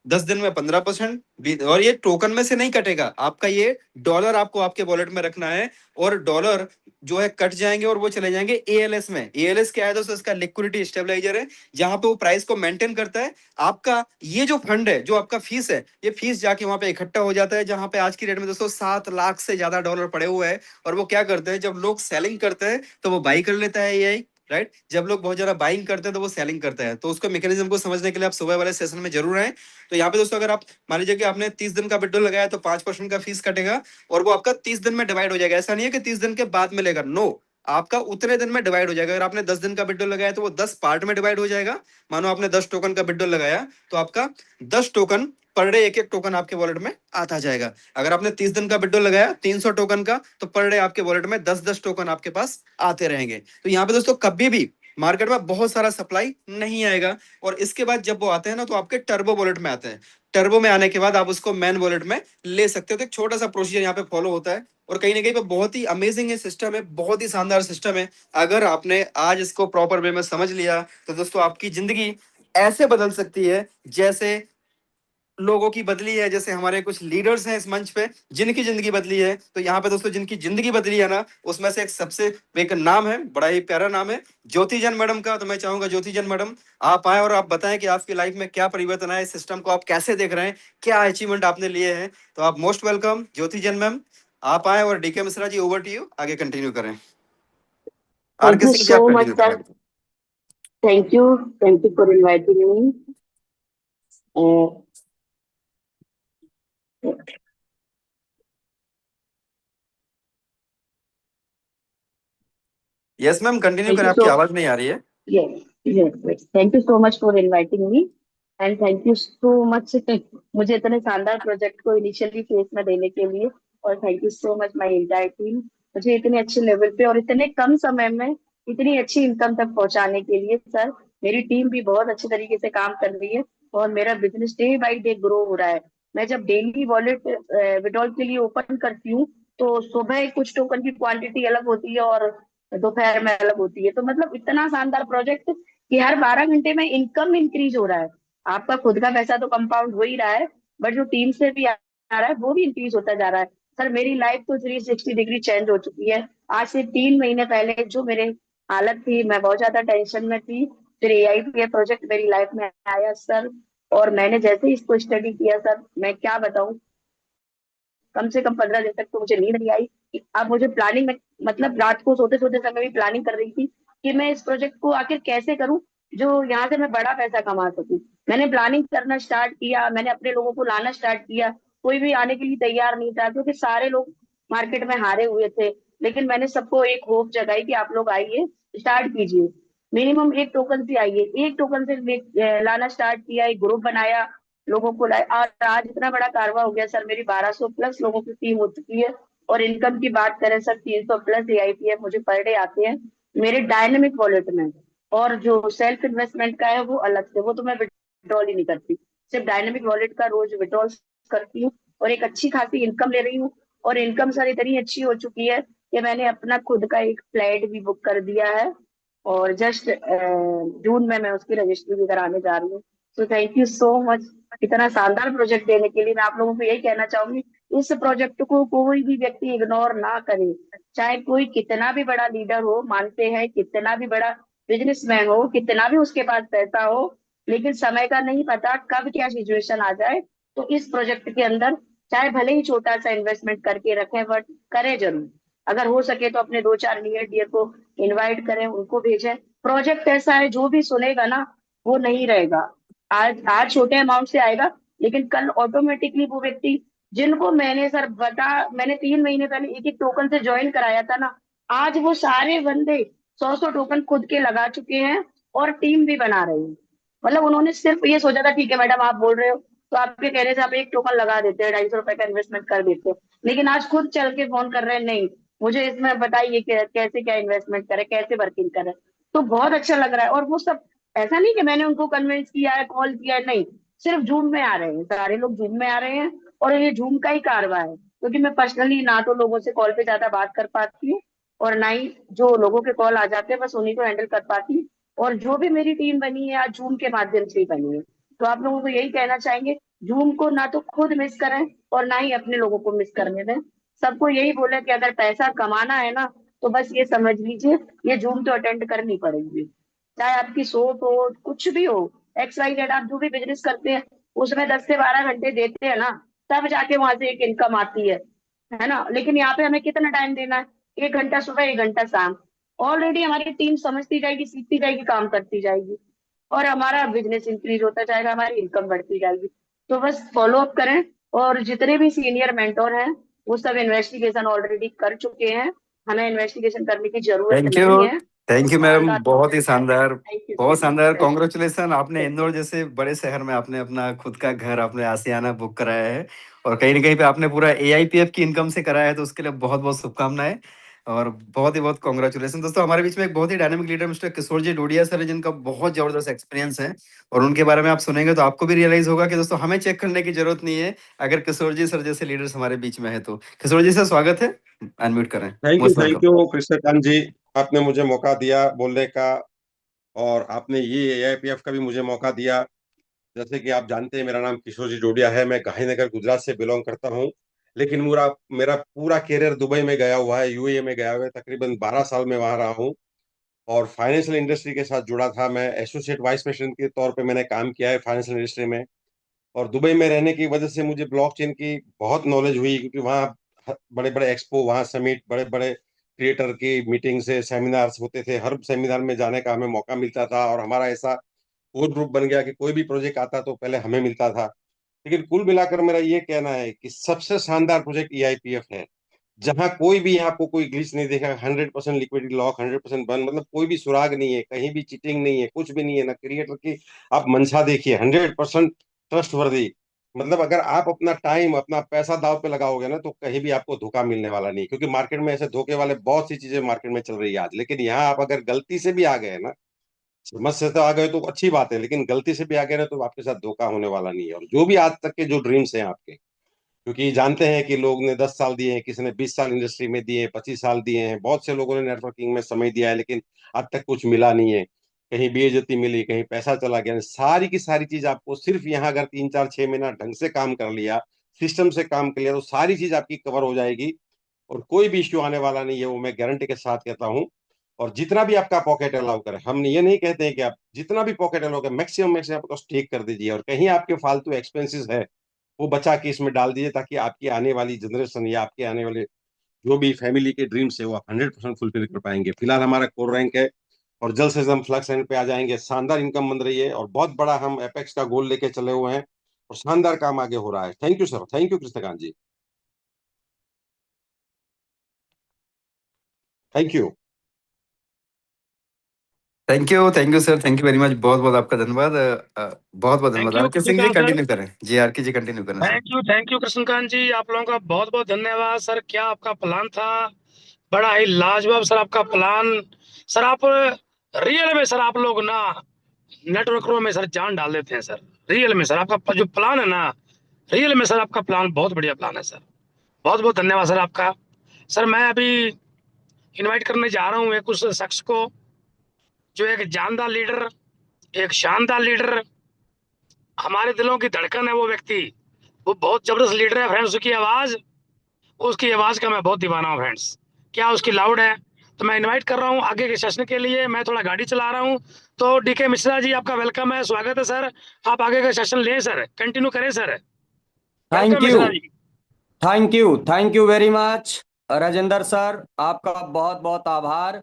Speaker 1: 10 दिन में 15%। और ये टोकन में से नहीं कटेगा आपका, ये डॉलर आपको आपके वॉलेट में रखना है। और डॉलर जो है कट जाएंगे और वो चले जाएंगे एएलएस में। एएलएस क्या है दोस्तों? इसका लिक्विडिटी स्टेबलाइजर है, जहां पे वो प्राइस को मेंटेन करता है। आपका ये जो फंड है, जो आपका फीस है, ये फीस जाके वहां पे इकट्ठा हो जाता है, जहां पे आज की डेट में दोस्तों 7 लाख से ज्यादा डॉलर पड़े हुए हैं। और वो क्या करते हैं, जब लोग सेलिंग करते हैं तो वो बाई कर लेता है एआई, राइट। जब लोग बहुत ज्यादा बाइंग करते हैं तो वो सेलिंग करता है। तो उसको मैकेनिज्म को समझने के लिए आप सुबह वाले सेशन में जरूर आए। तो यहाँ पे दोस्तों अगर आप मान लीजिए कि आपने 30 दिन का विड्रॉल लगाया तो 5% का फीस कटेगा, और वो आपका 30 दिन में डिवाइड हो जाएगा। ऐसा नहीं है कि 30 दिन के बाद मिलेगा, नो, आपका उतने दिन में डिवाइड हो जाएगा। अगर आपने 10 दिन का विड्रॉल लगाया तो वो 10 पार्ट में डिवाइड हो जाएगा। मानो आपने 10 टोकन का विड्रॉल लगाया तो आपका 10 टोकन पर डे, एक एक टोकन आपके वॉलेट में आता जाएगा। अगर आपने 30 दिन का विड्रॉल लगाया 300 टोकन का, तो पर डे आपके वॉलेट में 10-10 टोकन आपके पास आते रहेंगे। तो यहाँ पे दोस्तों कभी भी मार्केट में बहुत सारा सप्लाई नहीं आएगा। और इसके बाद जब वो आते हैं ना, तो आपके टर्बो वॉलेट में आते हैं। टर्बो में आने के बाद आप उसको मैन वॉलेट में ले सकते हो। तो एक छोटा सा प्रोसीजर यहाँ पे फॉलो होता है, और कहीं ना कहीं पे बहुत ही अमेजिंग है सिस्टम है, बहुत ही शानदार सिस्टम है। अगर आपने आज इसको प्रॉपर वे में समझ लिया तो दोस्तों आपकी जिंदगी ऐसे बदल सकती है जैसे लोगों की बदली है। जैसे हमारे कुछ लीडर्स हैं इस मंच पे जिनकी जिंदगी बदली है, तो यहाँ पे दोस्तों जिनकी जिंदगी बदली है ना, उसमें से एक सबसे एक नाम है, बड़ा ही प्यारा नाम है, ज्योति जैन मैडम का। तो मैं चाहूंगा ज्योति जैन मैडम आप आए और आप बताएं कि आपकी लाइफ में क्या परिवर्तन आया, इस सिस्टम को आप कैसे देख रहे हैं, क्या अचीवमेंट आपने लिए हैं। तो आप most welcome Jyoti Jain ma'am, आप आए। और DK Mishra ji over to you, आगे कंटिन्यू करें।
Speaker 2: Thank
Speaker 1: RK
Speaker 2: you
Speaker 1: Singh ji आप
Speaker 2: so much,
Speaker 1: कंटिन्यू करें।
Speaker 2: sir. Thank you. Thank you for inviting me. Uh,
Speaker 1: yes ma'am continue
Speaker 2: thank
Speaker 1: करें,
Speaker 2: you
Speaker 1: आपकी
Speaker 2: so
Speaker 1: आवाज नहीं आ रही है।
Speaker 2: yes, yes, yes. Thank you so much for inviting me. And thank you so much मुझे इतने शानदार प्रोजेक्ट को इनिशियली फेस में देने के लिए। और thank you so much my entire team, मुझे इतने अच्छे लेवल पे और इतने कम समय में इतनी अच्छी इनकम तक पहुंचाने के लिए। सर, मेरी टीम भी बहुत अच्छे तरीके से काम कर रही है और मेरा business day by day grow हो रहा है। मैं जब डेली वॉलेट विड्रॉल के लिए ओपन करती हूँ तो सुबह कुछ टोकन की क्वांटिटी अलग होती है और दोपहर में अलग होती है। तो मतलब इतना शानदार प्रोजेक्ट कि हर 12 घंटे में इनकम इंक्रीज हो रहा है। आपका खुद का पैसा तो कंपाउंड हो ही रहा है, बट जो टीम से भी आ रहा है वो भी इंक्रीज होता जा रहा है। सर, मेरी लाइफ तो 360 डिग्री चेंज हो चुकी है। आज से 3 महीने पहले जो मेरे हालत थी, मैं बहुत ज्यादा टेंशन में थी, फिर एआईपीए प्रोजेक्ट मेरी लाइफ में आया सर। और मैंने जैसे ही इसको स्टडी किया सर, मैं क्या बताऊं, कम से कम 15 दिन तक तो मुझे नींद नहीं आई। अब मुझे प्लानिंग में, मतलब रात को सोते सोते समय भी प्लानिंग कर रही थी कि मैं इस प्रोजेक्ट को आखिर कैसे करूं जो यहाँ से मैं बड़ा पैसा कमा सकूं। मैंने प्लानिंग करना स्टार्ट किया, मैंने अपने लोगों को लाना स्टार्ट किया। कोई भी आने के लिए तैयार नहीं था क्योंकि सारे लोग मार्केट में हारे हुए थे। लेकिन मैंने सबको एक होप जगाई कि आप लोग आइए, स्टार्ट कीजिए। मिनिमम एक टोकन से आइए, एक टोकन से लाना स्टार्ट किया, एक ग्रुप बनाया, लोगों को लाए और आज इतना बड़ा कारवा हो गया सर। मेरी 1200 प्लस लोगों की टीम हो चुकी है। और इनकम की बात करें सर, 300 प्लस एआईपीएफ मुझे पर डे आते हैं मेरे डायनेमिक वॉलेट में। और जो सेल्फ इन्वेस्टमेंट का है वो अलग से, वो तो मैं विड्रॉल ही नहीं करती, सिर्फ डायनेमिक वॉलेट का रोज विड्रॉल करती हूँ और एक अच्छी खासी इनकम ले रही हूँ। और इनकम सर इतनी अच्छी हो चुकी है कि मैंने अपना खुद का एक फ्लैट भी बुक कर दिया है और जस्ट जून में मैं उसकी रजिस्ट्री भी कराने जा रही हूँ। तो थैंक यू सो मच इतना शानदार प्रोजेक्ट देने के लिए। मैं आप लोगों को यही कहना चाहूंगी, इस प्रोजेक्ट को कोई भी व्यक्ति इग्नोर ना करे। चाहे कोई कितना भी बड़ा लीडर हो, मानते हैं, कितना भी बड़ा बिजनेसमैन हो, कितना भी उसके पास पैसा हो, लेकिन समय का नहीं पता कब क्या सिचुएशन आ जाए। तो इस प्रोजेक्ट के अंदर चाहे भले ही छोटा सा इन्वेस्टमेंट करके रखें, बट करें जरूर। अगर हो सके तो अपने 2-4 नियर डियर को इनवाइट करें, उनको भेजें। प्रोजेक्ट ऐसा है जो भी सुनेगा ना वो नहीं रहेगा। आज आज छोटे अमाउंट से आएगा, लेकिन कल ऑटोमेटिकली वो व्यक्ति, जिनको मैंने सर बता, मैंने 3 महीने पहले एक एक टोकन से ज्वाइन कराया था ना, आज वो सारे बंदे 100-100 टोकन खुद के लगा चुके हैं और टीम भी बना रहे हैं। मतलब उन्होंने सिर्फ ये सोचा था ठीक है मैडम आप बोल रहे हो तो आपके कहने से आप एक टोकन लगा देते हैं, 250 रुपए का इन्वेस्टमेंट कर देते हैं। लेकिन आज खुद चल के फोन कर रहे हैं, नहीं मुझे इसमें बताइए कि कैसे क्या इन्वेस्टमेंट करें, कैसे वर्किंग करें। तो बहुत अच्छा लग रहा है। और वो सब ऐसा नहीं कि मैंने उनको कन्विंस किया है, कॉल किया है, नहीं, सिर्फ जूम में आ रहे हैं, सारे लोग जूम में आ रहे हैं। और ये जूम का ही कारवा है, क्योंकि मैं पर्सनली ना तो लोगों से कॉल पे ज्यादा बात कर पाती हूँ, और ना ही जो लोगों के कॉल आ जाते हैं बस उन्हीं को हैंडल कर पाती हूँ। और जो भी मेरी टीम बनी है आज जूम के माध्यम से ही बनी है। तो आप लोगों को यही कहना चाहेंगे, जूम को ना तो खुद मिस करें और ना ही अपने लोगों को मिस करने दें। सबको यही बोले कि अगर पैसा कमाना है ना, तो बस ये समझ लीजिए, ये जूम तो अटेंड करनी पड़ेगी। चाहे आपकी शॉप हो, कुछ भी हो, एक्स वाई जेड, आप जो भी बिजनेस करते हैं उसमें 10 से 12 घंटे देते हैं ना, तब जाके वहां से एक इनकम आती है ना। लेकिन यहाँ पे हमें कितना टाइम देना है? 1 घंटा सुबह, 1 घंटा शाम। ऑलरेडी हमारी टीम समझती जाएगी, सीखती जाएगी, काम करती जाएगी, और हमारा बिजनेस इंक्रीज होता जाएगा, हमारी इनकम बढ़ती जाएगी। तो बस फॉलो अप करें। और जितने भी सीनियर मेंटोर हैं वो सब इन्वेस्टिगेशन ऑलरेडी कर चुके हैं, हमें इन्वेस्टिगेशन करने की जरूरत
Speaker 1: थैंक
Speaker 2: नहीं
Speaker 1: यू।
Speaker 2: है।
Speaker 1: थैंक
Speaker 2: बहुत
Speaker 1: यू मैम,
Speaker 2: शानदार
Speaker 1: बहुत ही
Speaker 2: प्रोजेक्ट है।
Speaker 1: शानदार।
Speaker 2: थैंक यू
Speaker 1: बहुत
Speaker 2: सो
Speaker 1: शानदार,
Speaker 2: मच।
Speaker 1: कॉन्ग्रेचुलेसन। आपने इंदौर जैसे बड़े शहर में आपने अपना खुद का घर, आपने आशियाना बुक कराया है, और कहीं ना कहीं पे आपने पूरा एआईपीएफ की इनकम से कराया है, तो उसके लिए बहुत बहुत शुभकामनाएं। और बहुत ही बहुत कॉन्ग्रेचुलेसन दोस्तों। हमारे बीच में एक बहुत ही डायनामिक लीडर मिस्टर किशोर जी डोडिया सर है, जिनका बहुत जबरदस्त एक्सपीरियंस है, और उनके बारे में आप सुनेंगे तो आपको भी रियलाइज होगा कि दोस्तों हमें चेक करने की जरूरत नहीं है, अगर किशोर जी सर जैसे लीडर्स हमारे बीच में है तो। किशोर जी सर स्वागत है, अनम्यूट करें। Most
Speaker 3: thank
Speaker 1: welcome.
Speaker 3: You Krishnakant ji. आपने मुझे मौका दिया बोलने का, और आपने ये एआईपीएफ का भी मुझे मौका दिया। जैसे कि आप जानते हैं, मेरा नाम किशोर जी डोडिया है, मैं गांधीनगर गुजरात से बिलोंग करता हूँ। लेकिन मेरा मेरा पूरा कैरियर दुबई में गया हुआ है, यूएई में गया हुआ है, तकरीबन 12 साल में वहां रहा हूँ। और फाइनेंशियल इंडस्ट्री के साथ जुड़ा था, मैं एसोसिएट वाइस प्रेसिडेंट के तौर पे मैंने काम किया है फाइनेंशियल इंडस्ट्री में। और दुबई में रहने की वजह से मुझे ब्लॉकचेन की बहुत नॉलेज हुई, क्योंकि वहाँ बड़े बड़े एक्सपो, वहाँ समिट, बड़े बड़े क्रिएटर की मीटिंग से सेमिनार्स होते थे, हर सेमिनार में जाने का हमें मौका मिलता था। और हमारा ऐसा कोर ग्रुप बन गया कि कोई भी प्रोजेक्ट आता तो पहले हमें मिलता था। लेकिन कुल मिलाकर मेरा ये कहना है कि सबसे शानदार प्रोजेक्ट ईआईपीएफ है, जहां कोई भी आपको कोई ग्लिच नहीं देखा। 100% लिक्विडिटी लॉक, 100% बंद, मतलब कोई भी सुराग नहीं है, कहीं भी चीटिंग नहीं है, कुछ भी नहीं है ना क्रिएटर की। आप मंशा देखिए, 100% ट्रस्ट वर्दी। मतलब अगर आप अपना टाइम, अपना पैसा दाव पे लगाओगे ना, तो कहीं भी आपको धोखा मिलने वाला नहीं, क्योंकि मार्केट में ऐसे धोखे वाले बहुत सी चीजें मार्केट में चल रही है आज। लेकिन यहाँ आप अगर गलती से भी आ गए ना, समझ से तो आ गए तो अच्छी बात है, लेकिन गलती से भी आ गए ना, तो आपके साथ धोखा होने वाला नहीं है। और जो भी आज तक के जो ड्रीम्स हैं आपके, क्योंकि जानते हैं कि लोग ने 10 साल दिए हैं, किसी ने 20 साल इंडस्ट्री में दिए हैं, 25 साल दिए हैं, बहुत से लोगों ने नेटवर्किंग में समय दिया है, लेकिन आज तक कुछ मिला नहीं है। कहीं बेइज्जती मिली, कहीं पैसा चला गया, सारी की सारी चीज आपको सिर्फ यहाँ अगर 3 4 6 महीना ढंग से काम कर लिया, सिस्टम से काम कर लिया, तो सारी चीज आपकी कवर हो जाएगी। और कोई भी इश्यू आने वाला नहीं है, वो मैं गारंटी के साथ कहता हूँ। और जितना भी आपका पॉकेट अलाउ करे, हम ये नहीं कहते हैं कि आप जितना भी पॉकेट अलाउ करे, मैक्सिमम मैक्सिमम आपको स्टेक कर दीजिए। और कहीं आपके फालतू एक्सपेंसेस है, वो बचा के इसमें डाल दीजिए, ताकि आपकी आने वाली जनरेशन या आपके आने वाले जो भी फैमिली के ड्रीम्स है, वो आप 100% फुलफिल कर पाएंगे। फिलहाल हमारा कोर रैंक है, और जल्द से जल्द हम फ्लक्स एंड पे आ जाएंगे। शानदार इनकम बन रही है, और बहुत बड़ा हम एपेक्स का गोल लेके चले हुए हैं, और शानदार काम आगे हो रहा है। Thank you sir, thank you Krishnakant ji, thank you.
Speaker 1: Thank you sir, thank you very much. बहुत बहुत आपका धन्यवाद। बहुत बहुत
Speaker 4: थैंक
Speaker 1: धन्यवाद।
Speaker 4: You
Speaker 1: RK Singh ji
Speaker 4: Krishnakant sir.
Speaker 1: Continue करें, जी आरके जी कंटिन्यू करें sir.
Speaker 4: Thank you Krishnakant ji, आप लोगों का बहुत बहुत धन्यवाद सर। क्या आपका प्लान था, बड़ा ही लाजवाब सर आपका प्लान। सर आप रियल में सर, आप लोग ना नेटवर्करों में सर जान डाल देते हैं सर। रियल में सर आपका जो प्लान है ना, रियल में सर आपका प्लान बहुत बढ़िया प्लान है सर। बहुत बहुत धन्यवाद सर आपका। सर मैं अभी इनवाइट करने जा रहा हूँ एक उस शख्स को, जो एक जानदार लीडर, एक शानदार लीडर, हमारे दिलों की धड़कन है वो व्यक्ति। वो बहुत जबरदस्त लीडर है फ्रेंड्स। उसकी आवाज का मैं बहुत दीवाना हूँ फ्रेंड्स। क्या उसकी लाउड है। तो मैं इनवाइट कर रहा हूँ आगे के सेशन के लिए। मैं थोड़ा गाड़ी चला रहा हूँ, तो डीके मिश्रा जी आपका वेलकम है, स्वागत है सर। आप आगे का सेशन लें सर, कंटिन्यू करें sir.
Speaker 5: Thank
Speaker 4: welcome
Speaker 5: you,
Speaker 4: Mishra ji.
Speaker 5: Thank you very much Rajendra sir, आपका बहुत बहुत आभार।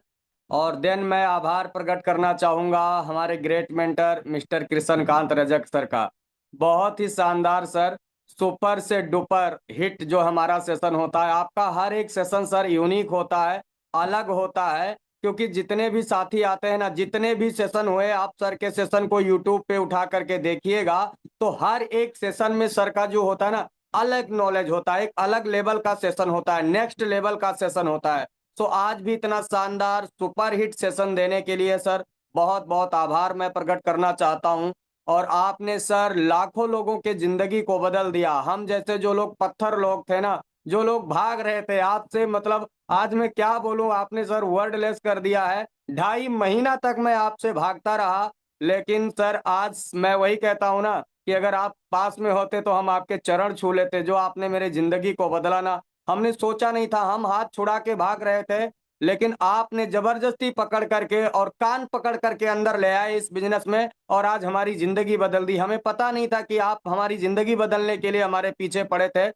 Speaker 5: और देन मैं आभार प्रकट करना चाहूँगा हमारे great mentor mister Krishnakant Rajak sir का। बहुत ही शानदार सर, सुपर से डुपर हिट जो हमारा सेशन होता है। आपका हर एक सेशन सर यूनिक होता है, अलग होता है, क्योंकि जितने भी साथी आते हैं ना, जितने भी सेशन हुए, आप सर के सेशन को यूट्यूब पे उठा करके देखिएगा, तो हर एक सेशन में सर का जो होता है ना, अलग नॉलेज होता है, एक अलग लेवल का सेशन होता है, नेक्स्ट लेवल का सेशन होता है। तो आज भी इतना शानदार सुपर हिट सेशन देने के लिए सर बहुत बहुत आभार मैं प्रकट करना चाहता हूं। और आपने सर लाखों लोगों के जिंदगी को बदल दिया। हम जैसे जो लोग पत्थर लोग थे ना, जो लोग भाग रहे थे आपसे, मतलब आज मैं क्या बोलूं, आपने सर वर्डलेस कर दिया है। 2.5 महीना तक मैं आपसे भागता रहा, लेकिन सर आज मैं वही कहता हूं ना कि अगर आप पास में होते तो हम आपके चरण छू लेते। जो आपने मेरे जिंदगी को बदला ना, हमने सोचा नहीं था, हम हाथ छुड़ा के भाग रहे थे, लेकिन आपने जबरदस्ती पकड़ करके और कान पकड़ करके अंदर ले आए इस बिजनेस में, और आज हमारी जिंदगी बदल दी। हमें पता नहीं था कि आप हमारी जिंदगी बदलने के लिए हमारे पीछे पड़े थे।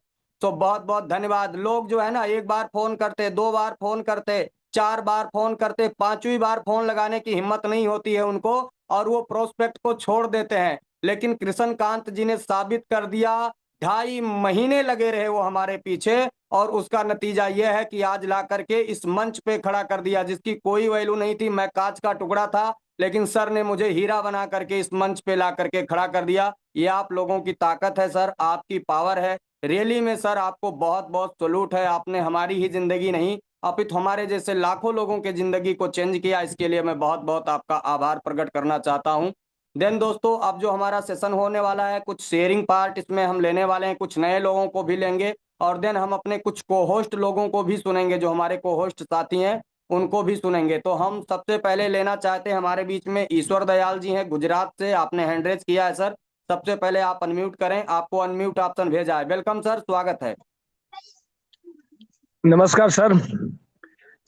Speaker 5: तो बहुत बहुत धन्यवाद। लोग जो है ना, एक बार फोन करते, 2 बार फोन करते, 4 बार फोन करते, 5वीं बार फोन लगाने की हिम्मत नहीं होती है उनको, और वो प्रोस्पेक्ट को छोड़ देते हैं। लेकिन कृष्ण कांत जी ने साबित कर दिया, 2.5 महीने लगे रहे वो हमारे पीछे, और उसका नतीजा यह है कि आज ला करके इस मंच पे खड़ा कर दिया, जिसकी कोई वैल्यू नहीं थी। मैं कांच का टुकड़ा था, लेकिन सर ने मुझे हीरा बना करके इस मंच पे ला करके खड़ा कर दिया। ये आप लोगों की ताकत है सर, आपकी पावर है। रियली में सर आपको बहुत बहुत सलूट है। आपने हमारी ही जिंदगी नहीं, अपितु हमारे जैसे लाखों लोगों के जिंदगी को चेंज किया। इसके लिए मैं बहुत बहुत आपका आभार प्रकट करना चाहता हूं। देन दोस्तों, अब जो हमारा सेशन होने वाला है, कुछ शेयरिंग पार्ट इसमें हम लेने वाले हैं, कुछ नए लोगों को भी लेंगे, और देन हम अपने कुछ को होस्ट लोगों को भी सुनेंगे, जो हमारे को होस्ट साथी हैं उनको भी सुनेंगे। तो हम सबसे पहले लेना चाहते हैं, हमारे बीच में ईश्वर दयाल जी हैं गुजरात से। आपने हैंड रेज किया है सर, सबसे पहले आप अनम्यूट करें, आपको अनम्यूट ऑप्शन भेजा है। वेलकम सर, स्वागत है।
Speaker 6: नमस्कार सर।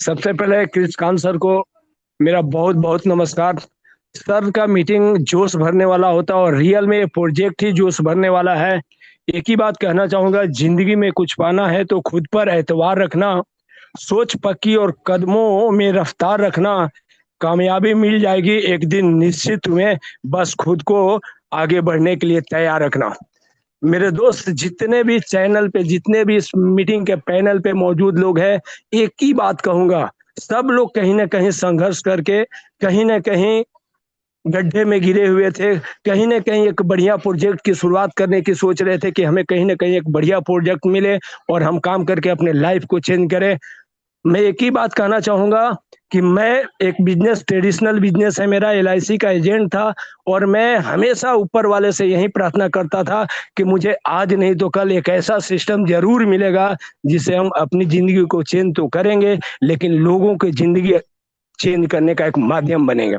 Speaker 6: सबसे पहले कृष्णकांत सर को मेरा बहुत बहुत नमस्कार। सर का मीटिंग जोश भरने वाला होता है, और रियल में ये प्रोजेक्ट ही जोश भरने वाला है। एक ही बात कहना चाहूंगा, जिंदगी में कुछ पाना है तो खुद पर एतबार रखना, सोच पक्की और कदमों में रफ्तार रखना। कामयाबी मिल जाएगी एक दिन निश्चित तुम्हें, बस खुद को आगे बढ़ने के लिए तैयार रखना। मेरे दोस्त, जितने भी चैनल पे, जितने भी इस मीटिंग के पैनल पे मौजूद लोग हैं, एक ही बात कहूंगा, सब लोग कहीं ना कहीं संघर्ष करके, कहीं ना कहीं गड्ढे में गिरे हुए थे, कहीं ना कहीं एक बढ़िया प्रोजेक्ट की शुरुआत करने की सोच रहे थे कि हमें कहीं ना कहीं एक बढ़िया प्रोजेक्ट मिले और हम काम करके अपने लाइफ को चेंज करें। मैं एक ही बात कहना चाहूंगा कि मैं एक बिजनेस, ट्रेडिशनल बिजनेस है मेरा, LIC का एजेंट था, और मैं हमेशा ऊपर वाले से यही प्रार्थना करता था कि मुझे आज नहीं तो कल एक ऐसा सिस्टम जरूर मिलेगा जिससे हम अपनी जिंदगी को चेंज तो करेंगे, लेकिन लोगों की जिंदगी चेंज करने का एक माध्यम बनेगा।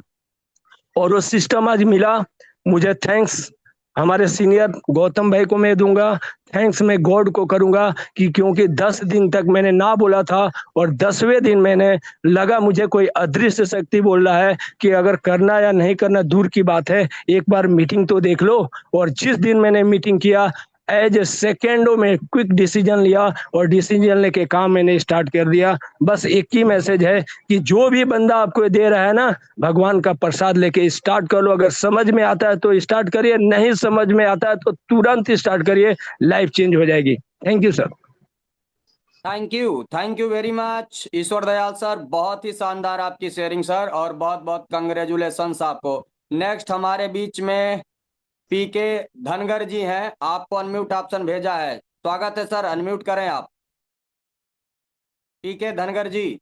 Speaker 6: और वो सिस्टम आज मिला। मुझे थैंक्स हमारे सीनियर गौतम भाई को मैं दूंगा, थैंक्स मैं गॉड को करूंगा कि क्योंकि 10 दिन तक मैंने ना बोला था, और 10वें दिन मैंने लगा मुझे कोई अदृश्य शक्ति बोल रहा है कि अगर करना या नहीं करना दूर की बात है, एक बार मीटिंग तो देख लो। और जिस दिन मैंने मीटिंग किया, एज ए सेकेंडों में क्विक डिसीजन लिया, और डिसीजन लेके काम मैंने स्टार्ट कर दिया। बस एक ही मैसेज है कि जो भी बंदा आपको दे रहा है ना, भगवान का प्रसाद लेके स्टार्ट कर लो। अगर समझ में आता है तो स्टार्ट करिए, नहीं समझ में आता है तो तुरंत स्टार्ट करिए, लाइफ चेंज हो जाएगी। Thank you sir.
Speaker 5: Thank you very much Ishwar Dayal sir, बहुत ही शानदार आपकी शेयरिंग सर, और बहुत बहुत कंग्रेचुलेशंस आपको। नेक्स्ट हमारे बीच में PK धनगर जी हैं, आपको अनम्यूट ऑप्शन भेजा है। स्वागत है सर, अनम्यूट करें आप। PK धनगर जी,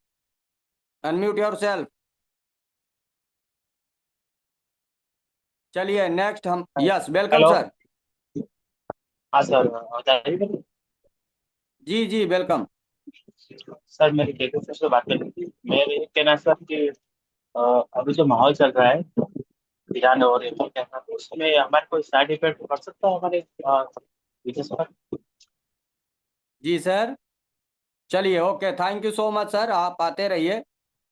Speaker 5: अनम्यूट योरसेल्फ। चलिए नेक्स्ट हम, यस वेलकम
Speaker 7: हेलो।
Speaker 5: सर।
Speaker 7: हाँ सर, बताइए।
Speaker 5: जी जी वेलकम।
Speaker 7: सर, मेरी केके सर से बात करनी थी। मेरे ये कहना है सर कि अभी जो माहौल चल रहा है ईरान और इराक के साथ, उसमें हमारे कोई साइड इफेक्ट पड़ सकता है हमारे बिजनेस पर?
Speaker 5: जी सर, चलिए okay, thank you so much sir, आप आते रहिए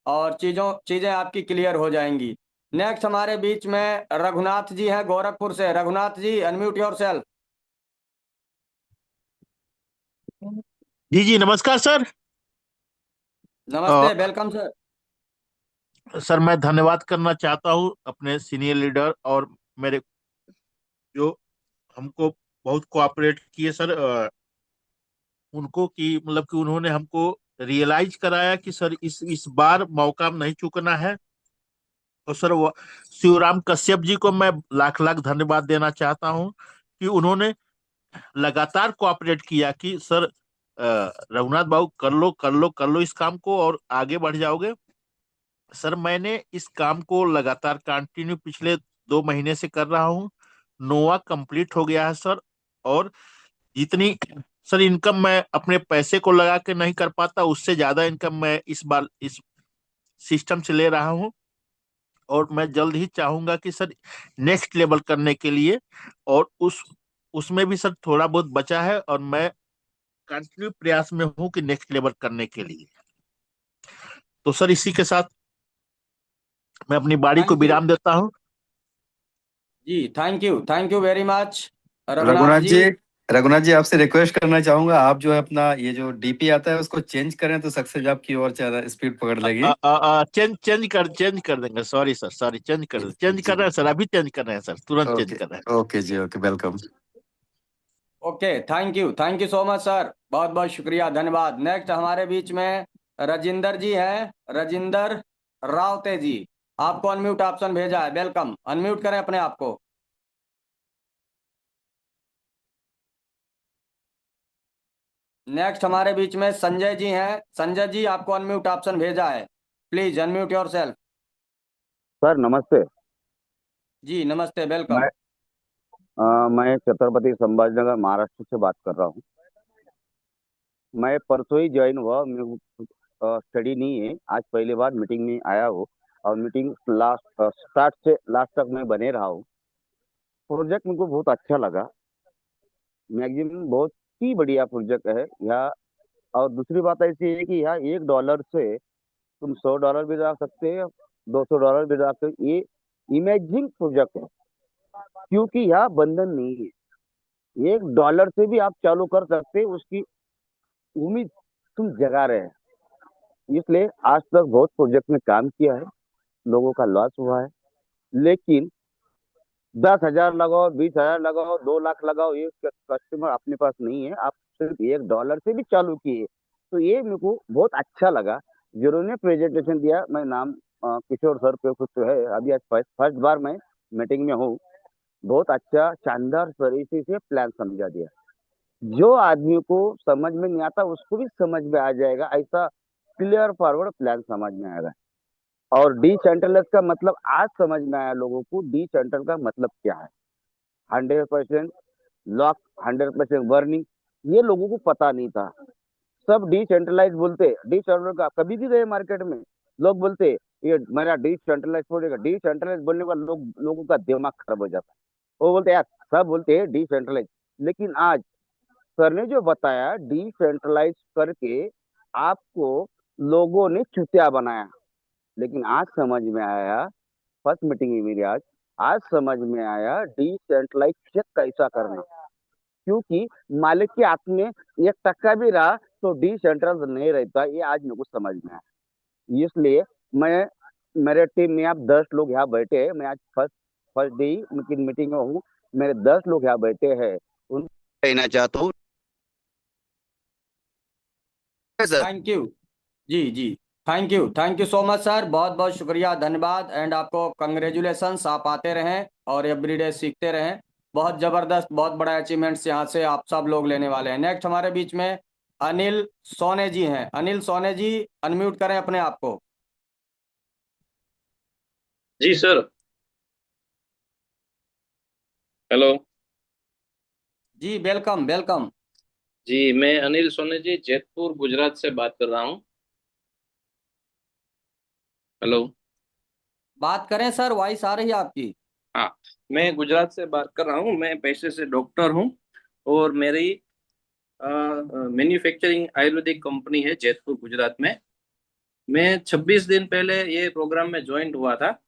Speaker 5: और चीज़ें आपकी क्लियर हो जाएंगी। नेक्स्ट हमारे बीच में रघुनाथ जी हैं गोरखपुर से। Raghunath ji, unmute yourself.
Speaker 8: जी जी नमस्कार सर।
Speaker 5: नमस्ते, वेलकम सर।
Speaker 8: सर मैं धन्यवाद करना चाहता हूँ अपने सीनियर लीडर और मेरे जो हमको बहुत कोऑपरेट किए सर, उनको कि मतलब कि उन्होंने हमको रियलाइज कराया कि सर इस बार मौका नहीं चूकना है। और सर वो शिवराम कश्यप जी को मैं लाख लाख धन्यवाद देना चाहता हूँ कि उन्होंने लगातार कोऑपरेट किया कि सर रघुनाथ बाबू कर लो कर लो कर लो इस काम को और आगे बढ़ जाओगे। सर मैंने इस काम को लगातार कंटिन्यू पिछले 2 महीने से कर रहा हूँ। नोवा कंप्लीट हो गया है सर। और जितनी सर इनकम मैं अपने पैसे को लगा के नहीं कर पाता, उससे ज्यादा इनकम मैं इस बार इस सिस्टम से ले रहा हूँ। और मैं जल्द ही चाहूंगा कि सर नेक्स्ट लेवल करने के लिए, और उसमें भी सर थोड़ा बहुत बचा है और मैं कंटिन्यू प्रयास में हूँ कि नेक्स्ट लेवल करने के लिए। तो सर इसी के साथ मैं अपनी बाड़ी को
Speaker 5: थैंक यू
Speaker 8: विराम देता हूँ।
Speaker 5: जी, thank you very much Raghunath
Speaker 1: Raghunath
Speaker 5: ji.
Speaker 1: जी, रघुनाथ जी आपसे रिक्वेस्ट करना चाहूंगा, आप जो है अपना ये जो डीपी आता है उसको चेंज करें तो सक्सेस आपकी और ज्यादा स्पीड पकड़ लेगी।
Speaker 8: चेंज कर देंगे। सॉरी सर, सॉरी, चेंज कर रहे
Speaker 1: जी,
Speaker 8: हैं सर, अभी चेंज कर रहे हैं सर, तुरंत चेंज
Speaker 1: ओके,
Speaker 8: कर रहे
Speaker 1: ओके जी, okay, welcome.
Speaker 5: Okay, thank you so much sir, बहुत बहुत शुक्रिया, धन्यवाद। नेक्स्ट हमारे बीच में राजिंदर जी हैं, राजिंदर रावते जी। आपको अनम्यूट ऑप्शन भेजा है, वेलकम, अनम्यूट करें अपने आप को। नेक्स्ट हमारे बीच में संजय जी हैं, संजय जी आपको अनम्यूट ऑप्शन भेजा है, प्लीज अनम्यूट योरसेल्फ।
Speaker 9: सर नमस्ते।
Speaker 5: जी नमस्ते, वेलकम।
Speaker 9: मैं मैं छत्रपति संभाजीनगर महाराष्ट्र से बात कर रहा हूँ। मैं परसों ही ज्वाइन हुआ, मैं स्टडी नहीं है, आज पहली बार मीटिंग में आया हूँ और मीटिंग लास्ट स्टार्ट से लास्ट तक मैं बने रहा हूँ। प्रोजेक्ट मुझको बहुत अच्छा लगा, मैक्सिमम बहुत ही बढ़िया प्रोजेक्ट है यहाँ। और दूसरी बात ऐसी है कि यहाँ $1 से तुम $100 भी डाल सकते हो, $200 भी डाल सकते हो। ये इमेजिंग प्रोजेक्ट है क्योंकि यहाँ बंधन नहीं है। $1 से भी आप चालू कर सकते हैं, उसकी उम्मीद तुम जगा रहे हैं। इसलिए आज तक बहुत प्रोजेक्ट में काम किया है, लोगों का लॉस हुआ है, लेकिन 10,000 लगाओ, 20,000 लगाओ, 2 लाख लगाओ, ये कस्टमर अपने पास नहीं है। आप सिर्फ $1 से भी चालू किए, तो ये मेरे को बहुत अच्छा लगा। जिन्होंने प्रेजेंटेशन दिया, मैं नाम किशोर सर पे कुछ है, अभी आज फर्स्ट बार मैं मीटिंग में हूँ। बहुत अच्छा शानदार तरीके से प्लान समझा दिया। जो आदमी को समझ में नहीं आता उसको भी समझ में आ जाएगा, ऐसा क्लियर फॉरवर्ड प्लान समझ में आएगा। और डिसेंट्रलाइज का मतलब आज समझ में आया लोगों को, डिसेंट्रल का मतलब क्या है। 100% लॉक, 100% वर्निंग, ये लोगों को पता नहीं था। सब डिसेंट्रलाइज बोलते, डिसेंट्रल का कभी भी गए मार्केट में लोग बोलते ये मेरा डिसेंट्रलाइज पड़ेगा। डिसेंट्रलाइज बोलने का लोगों का दिमाग खराब हो जाता है। वो बोलते यार, सब बोलते हैं डिसेंट्रलाइज, लेकिन आज सर ने जो बताया डिसेंट्रलाइज करके आपको लोगों ने चुतिया बनाया। लेकिन आज समझ में आया, फर्स्ट मीटिंग है मेरी आज समझ में आया डिसेंट्रलाइज चेक कैसा करना। क्योंकि मालिक के हाथ में 1 टक्का भी रहा तो डिसेंट्रलाइज नहीं रहता, ये आज मेरे को समझ में आया। इसलिए मैं, मेरे टीम में आप 10 लोग यहाँ बैठे हैं, मैं आज फर्स्ट डे मीटिंग में हूँ, मेरे 10 लोग यहाँ बैठे हैं, उन कहना चाहता हूँ सर।
Speaker 5: थैंक यू जी, thank you so much sir, बहुत बहुत शुक्रिया, धन्यवाद। एंड आपको कंग्रेचुलेशंस, आप आते रहें और एवरीडे सीखते रहें। बहुत जबरदस्त, बहुत बड़ा अचीवमेंट्स यहाँ से आप सब लोग लेने वाले हैं। नेक्स्ट हमारे बीच में अनिल सोने जी हैं, अनिल सोने जी अनम्यूट करें अपने आप को।
Speaker 10: जी सर, हेलो
Speaker 5: जी वेलकम वेलकम।
Speaker 10: जी, मैं अनिल सोने जी जयपुर गुजरात से बात कर रहा हूँ। हेलो,
Speaker 5: बात करें सर, वॉइस आ रही है आपकी।
Speaker 10: हाँ, मैं गुजरात से बात कर रहा हूँ। मैं पेशे से डॉक्टर हूँ और मेरी मैन्युफैक्चरिंग आयुर्वेदिक कंपनी है जयपुर गुजरात में। मैं 26 दिन पहले ये प्रोग्राम में ज्वाइन हुआ था।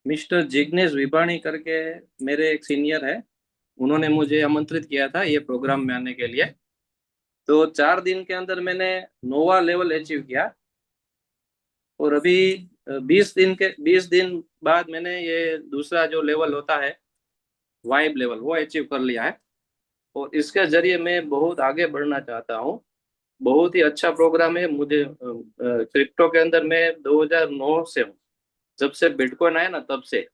Speaker 10: मिस्टर जिग्नेश विभाणी करके मेरे एक सीनियर है, उन्होंने मुझे आमंत्रित किया था ये प्रोग्राम में आने के लिए। तो 4 दिन के अंदर मैंने नोवा लेवल अचीव किया और अभी 20 दिन बाद मैंने ये दूसरा जो लेवल होता है वाइब लेवल, वो अचीव कर लिया है। और इसके जरिए मैं बहुत आगे बढ़ना चाहता हूँ बहुत ही अच्छा प्रोग्राम है। मुझे क्रिप्टो के अंदर मैं 2009 से हूँ, जब से बिटकॉइन आया ना तब से,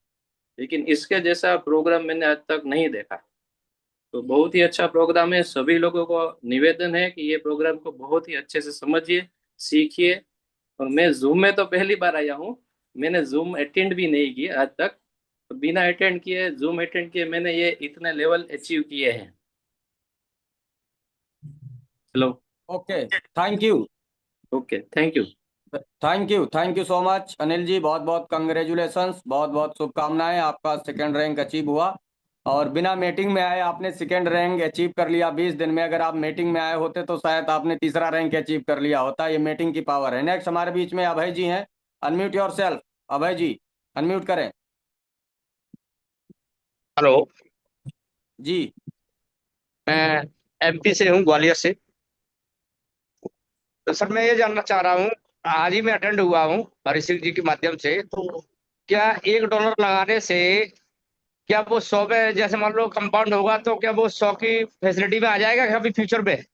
Speaker 10: लेकिन इसके जैसा प्रोग्राम मैंने आज तक नहीं देखा। तो बहुत ही अच्छा प्रोग्राम है। सभी लोगों को निवेदन है कि ये प्रोग्राम को बहुत ही अच्छे से समझिए, सीखिए। और मैं जूम में तो पहली बार आया हूँ, मैंने जूम अटेंड भी नहीं किया आज तक। तो बिना अटेंड किए, जूम अटेंड किए, मैंने ये इतने लेवल अचीव किए हैं। Hello.
Speaker 5: Okay, thank you.
Speaker 10: Okay, thank you.
Speaker 5: Thank you so much Anil ji, बहुत बहुत कंग्रेचुलेशंस, बहुत बहुत शुभकामनाएं, आपका सेकंड रैंक अचीव हुआ। और बिना मीटिंग में आए आपने सेकंड रैंक अचीव कर लिया 20 दिन में। अगर आप मीटिंग में आए होते तो शायद आपने तीसरा रैंक अचीव कर लिया होता। ये मीटिंग की पावर है। नेक्स्ट हमारे बीच में अभय जी हैं, unmute yourself. Abhay ji unmute करें।
Speaker 11: हेलो,
Speaker 5: जी
Speaker 11: मैं एमपी से हूँ, ग्वालियर से। तो सर मैं ये जानना चाह रहा हूँ, आज ही मैं अटेंड हुआ हूँ हरी सिंह जी के माध्यम से। तो क्या $1 लगाने से क्या वो 100 में, जैसे मान लो कंपाउंड होगा, तो क्या वो 100 की फैसिलिटी में आ जाएगा क्या अभी फ्यूचर में?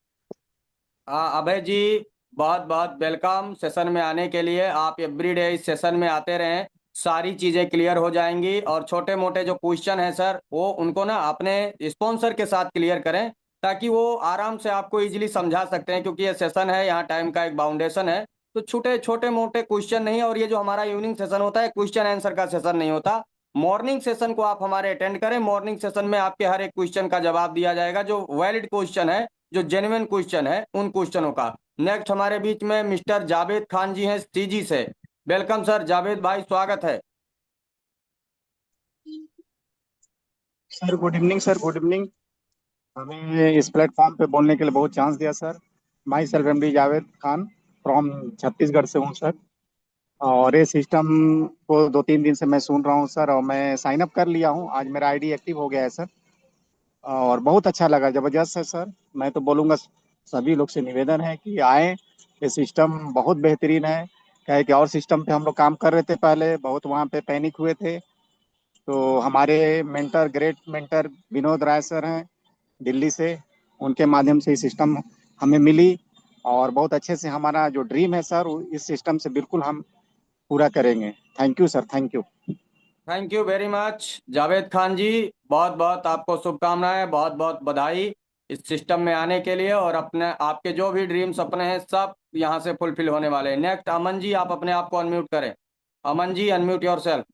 Speaker 5: हाँ अभय जी, बहुत बहुत वेलकम सेशन में आने के लिए। आप एवरीडे इस सेशन में आते रहें, सारी चीज़ें क्लियर हो जाएंगी। और छोटे मोटे जो क्वेश्चन हैं सर, वो उनको ना अपने स्पॉन्सर के साथ क्लियर करें, ताकि वो आराम से आपको इजीली समझा सकते हैं। क्योंकि ये सेशन है, यहाँ टाइम का एक बाउंडेशन है। तो छोटे मोटे क्वेश्चन नहीं। और ये जो हमारा इवनिंग सेशन होता है, क्वेश्चन आंसर का सेशन नहीं होता। मॉर्निंग सेशन को आप हमारे अटेंड करें। मॉर्निंग सेशन में आपके हर एक क्वेश्चन का जवाब दिया जाएगा, जो वैलिड क्वेश्चन है, जो जेन्युइन क्वेश्चन है, उन क्वेश्चनों का। नेक्स्ट हमारे बीच में मिस्टर जावेद खान जी हैं सीजी से। वेलकम सर, जावेद भाई स्वागत है।
Speaker 12: Sir good evening. Sir good evening. हमें इस प्लेटफॉर्म पे बोलने के लिए बहुत चांस दिया sir. Myself M D Javed Khan from Chhattisgarh से हूँ सर। और ये सिस्टम को 2-3 दिन से मैं सुन रहा हूँ सर, और मैं साइन अप कर लिया हूँ। आज मेरा आईडी एक्टिव हो गया है सर, और बहुत अच्छा लगा, ज़बरदस्त है सर। मैं तो बोलूँगा सभी लोग से निवेदन है कि आएँ। ये सिस्टम बहुत बेहतरीन है। क्या है कि और सिस्टम पे हम लोग काम कर रहे थे पहले, बहुत वहाँ पे पैनिक हुए थे। तो हमारे mentor, great mentor Vinod Rai sir हैं दिल्ली से, उनके माध्यम से ये सिस्टम हमें मिली। और बहुत अच्छे से हमारा जो ड्रीम है सर, इस सिस्टम से बिल्कुल हम पूरा करेंगे। Thank you sir, thank you.
Speaker 5: Thank you very much Javed Khan ji, बहुत बहुत आपको शुभकामनाएं, बहुत बहुत बधाई इस सिस्टम में आने के लिए। और अपने आपके जो भी ड्रीम सपने हैं, सब यहाँ से फुलफिल होने वाले हैं। नेक्स्ट अमन जी, आप अपने आप को अनम्यूट करें। Aman ji unmute yourself.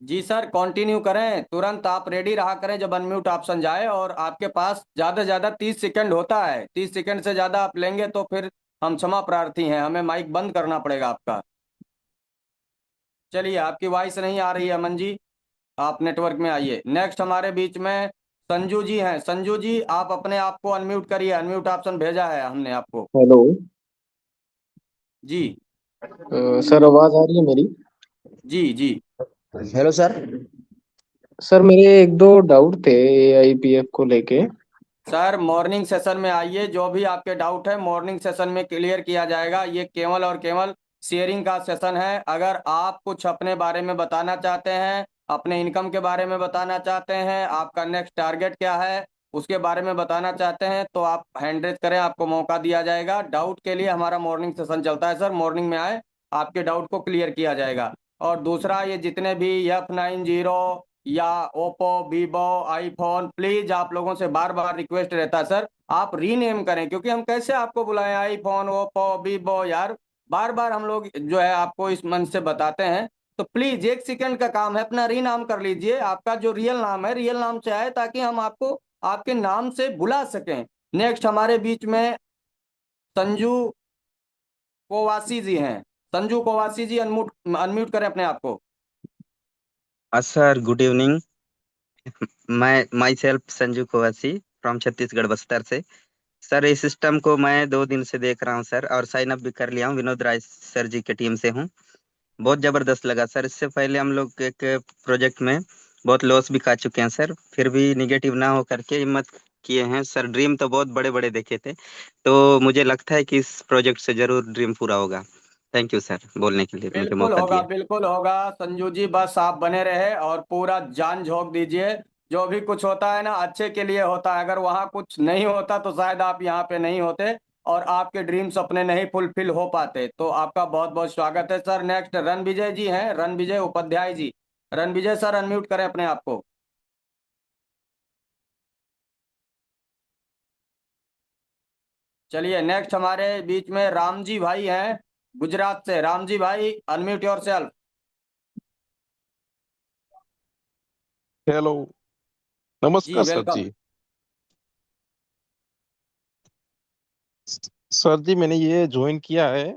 Speaker 5: जी सर, कंटिन्यू करें, तुरंत आप रेडी रहा करें जब अनम्यूट ऑप्शन जाए। और आपके पास ज़्यादा से ज़्यादा 30 सेकंड होता है। 30 सेकंड से ज़्यादा आप लेंगे तो फिर हम क्षमा प्रार्थी हैं, हमें माइक बंद करना पड़ेगा आपका। चलिए, आपकी वॉइस नहीं आ रही है अमन जी, आप नेटवर्क में आइए। नेक्स्ट हमारे बीच में संजू जी हैं। संजू जी, आप अपने आप को अनम्यूट करिए, अनम्यूट ऑप्शन भेजा है हमने आपको।
Speaker 13: हेलो
Speaker 5: जी
Speaker 13: सर, आवाज आ रही है मेरी?
Speaker 5: जी जी।
Speaker 13: Hello sir. सर मेरे एक दो डाउट थे AIPF को लेके।
Speaker 5: सर मॉर्निंग सेशन में आइए, जो भी आपके डाउट है मॉर्निंग सेशन में क्लियर किया जाएगा। ये केवल और केवल शेयरिंग का सेशन है। अगर आप कुछ अपने बारे में बताना चाहते हैं, अपने इनकम के बारे में बताना चाहते हैं, आपका नेक्स्ट टारगेट क्या है उसके बारे में बताना चाहते हैं, तो आप हैंड रेज करें, आपको मौका दिया जाएगा। डाउट के लिए हमारा मॉर्निंग सेशन चलता है सर, मॉर्निंग में आए, आपके डाउट को क्लियर किया जाएगा। और दूसरा, ये जितने भी F90 या ओप्पो, वीवो, आईफोन, प्लीज आप लोगों से बार बार रिक्वेस्ट रहता है सर, आप रीनेम करें। क्योंकि हम कैसे आपको बुलाएं, आईफोन, ओप्पो, वीवो, यार बार बार हम लोग जो है आपको इस मन से बताते हैं। तो प्लीज 1 सेकंड का काम है, अपना रीनाम कर लीजिए। आपका जो रियल नाम है, रियल नाम से आए, ताकि हम आपको आपके नाम से बुला सकें। नेक्स्ट हमारे बीच में संजू कोवासी जी हैं। संजू कोवासी जी, अनम्यूट अनम्यूट करें अपने आप को।
Speaker 14: Sir good evening. मैं myself Sanju Kowasi from Chhattisgarh Bastar से। सर इस सिस्टम को मैं 2 दिन से देख रहा हूँ सर, और साइन अप भी कर लिया हूँ। विनोद राय सर जी की टीम से हूँ। बहुत जबरदस्त लगा सर। इससे पहले हम लोग एक प्रोजेक्ट में बहुत लॉस भी खा चुके हैं सर, फिर भी निगेटिव ना हो करके हिम्मत किए हैं सर। ड्रीम तो बहुत बड़े बड़े देखे थे, तो मुझे लगता है कि इस प्रोजेक्ट से जरूर ड्रीम पूरा होगा। थैंक यू सर बोलने के लिए मुझे
Speaker 5: बिल्कुल
Speaker 14: मौका
Speaker 5: होगा,
Speaker 14: दिया।
Speaker 5: बिल्कुल होगा संजू जी, बस आप बने रहे और पूरा जान झोंक दीजिए। जो भी कुछ होता है ना अच्छे के लिए होता है, अगर वहाँ कुछ नहीं होता तो शायद आप यहाँ पे नहीं होते और आपके ड्रीम्स अपने नहीं फुलफिल हो पाते। तो आपका बहुत बहुत स्वागत है सर। नेक्स्ट रणविजय जी हैं, रणविजय उपाध्याय जी। रणविजय सर अनम्यूट करें अपने आप को। चलिए नेक्स्ट हमारे बीच में रामजी भाई हैं गुजरात से। रामजी भाई अनम्यूट योर सेल्फ।
Speaker 15: हेलो,
Speaker 5: जी
Speaker 15: नमस्कार सर
Speaker 5: वेलकम।
Speaker 15: जी। सर जी मैंने ये ज्वाइन किया है,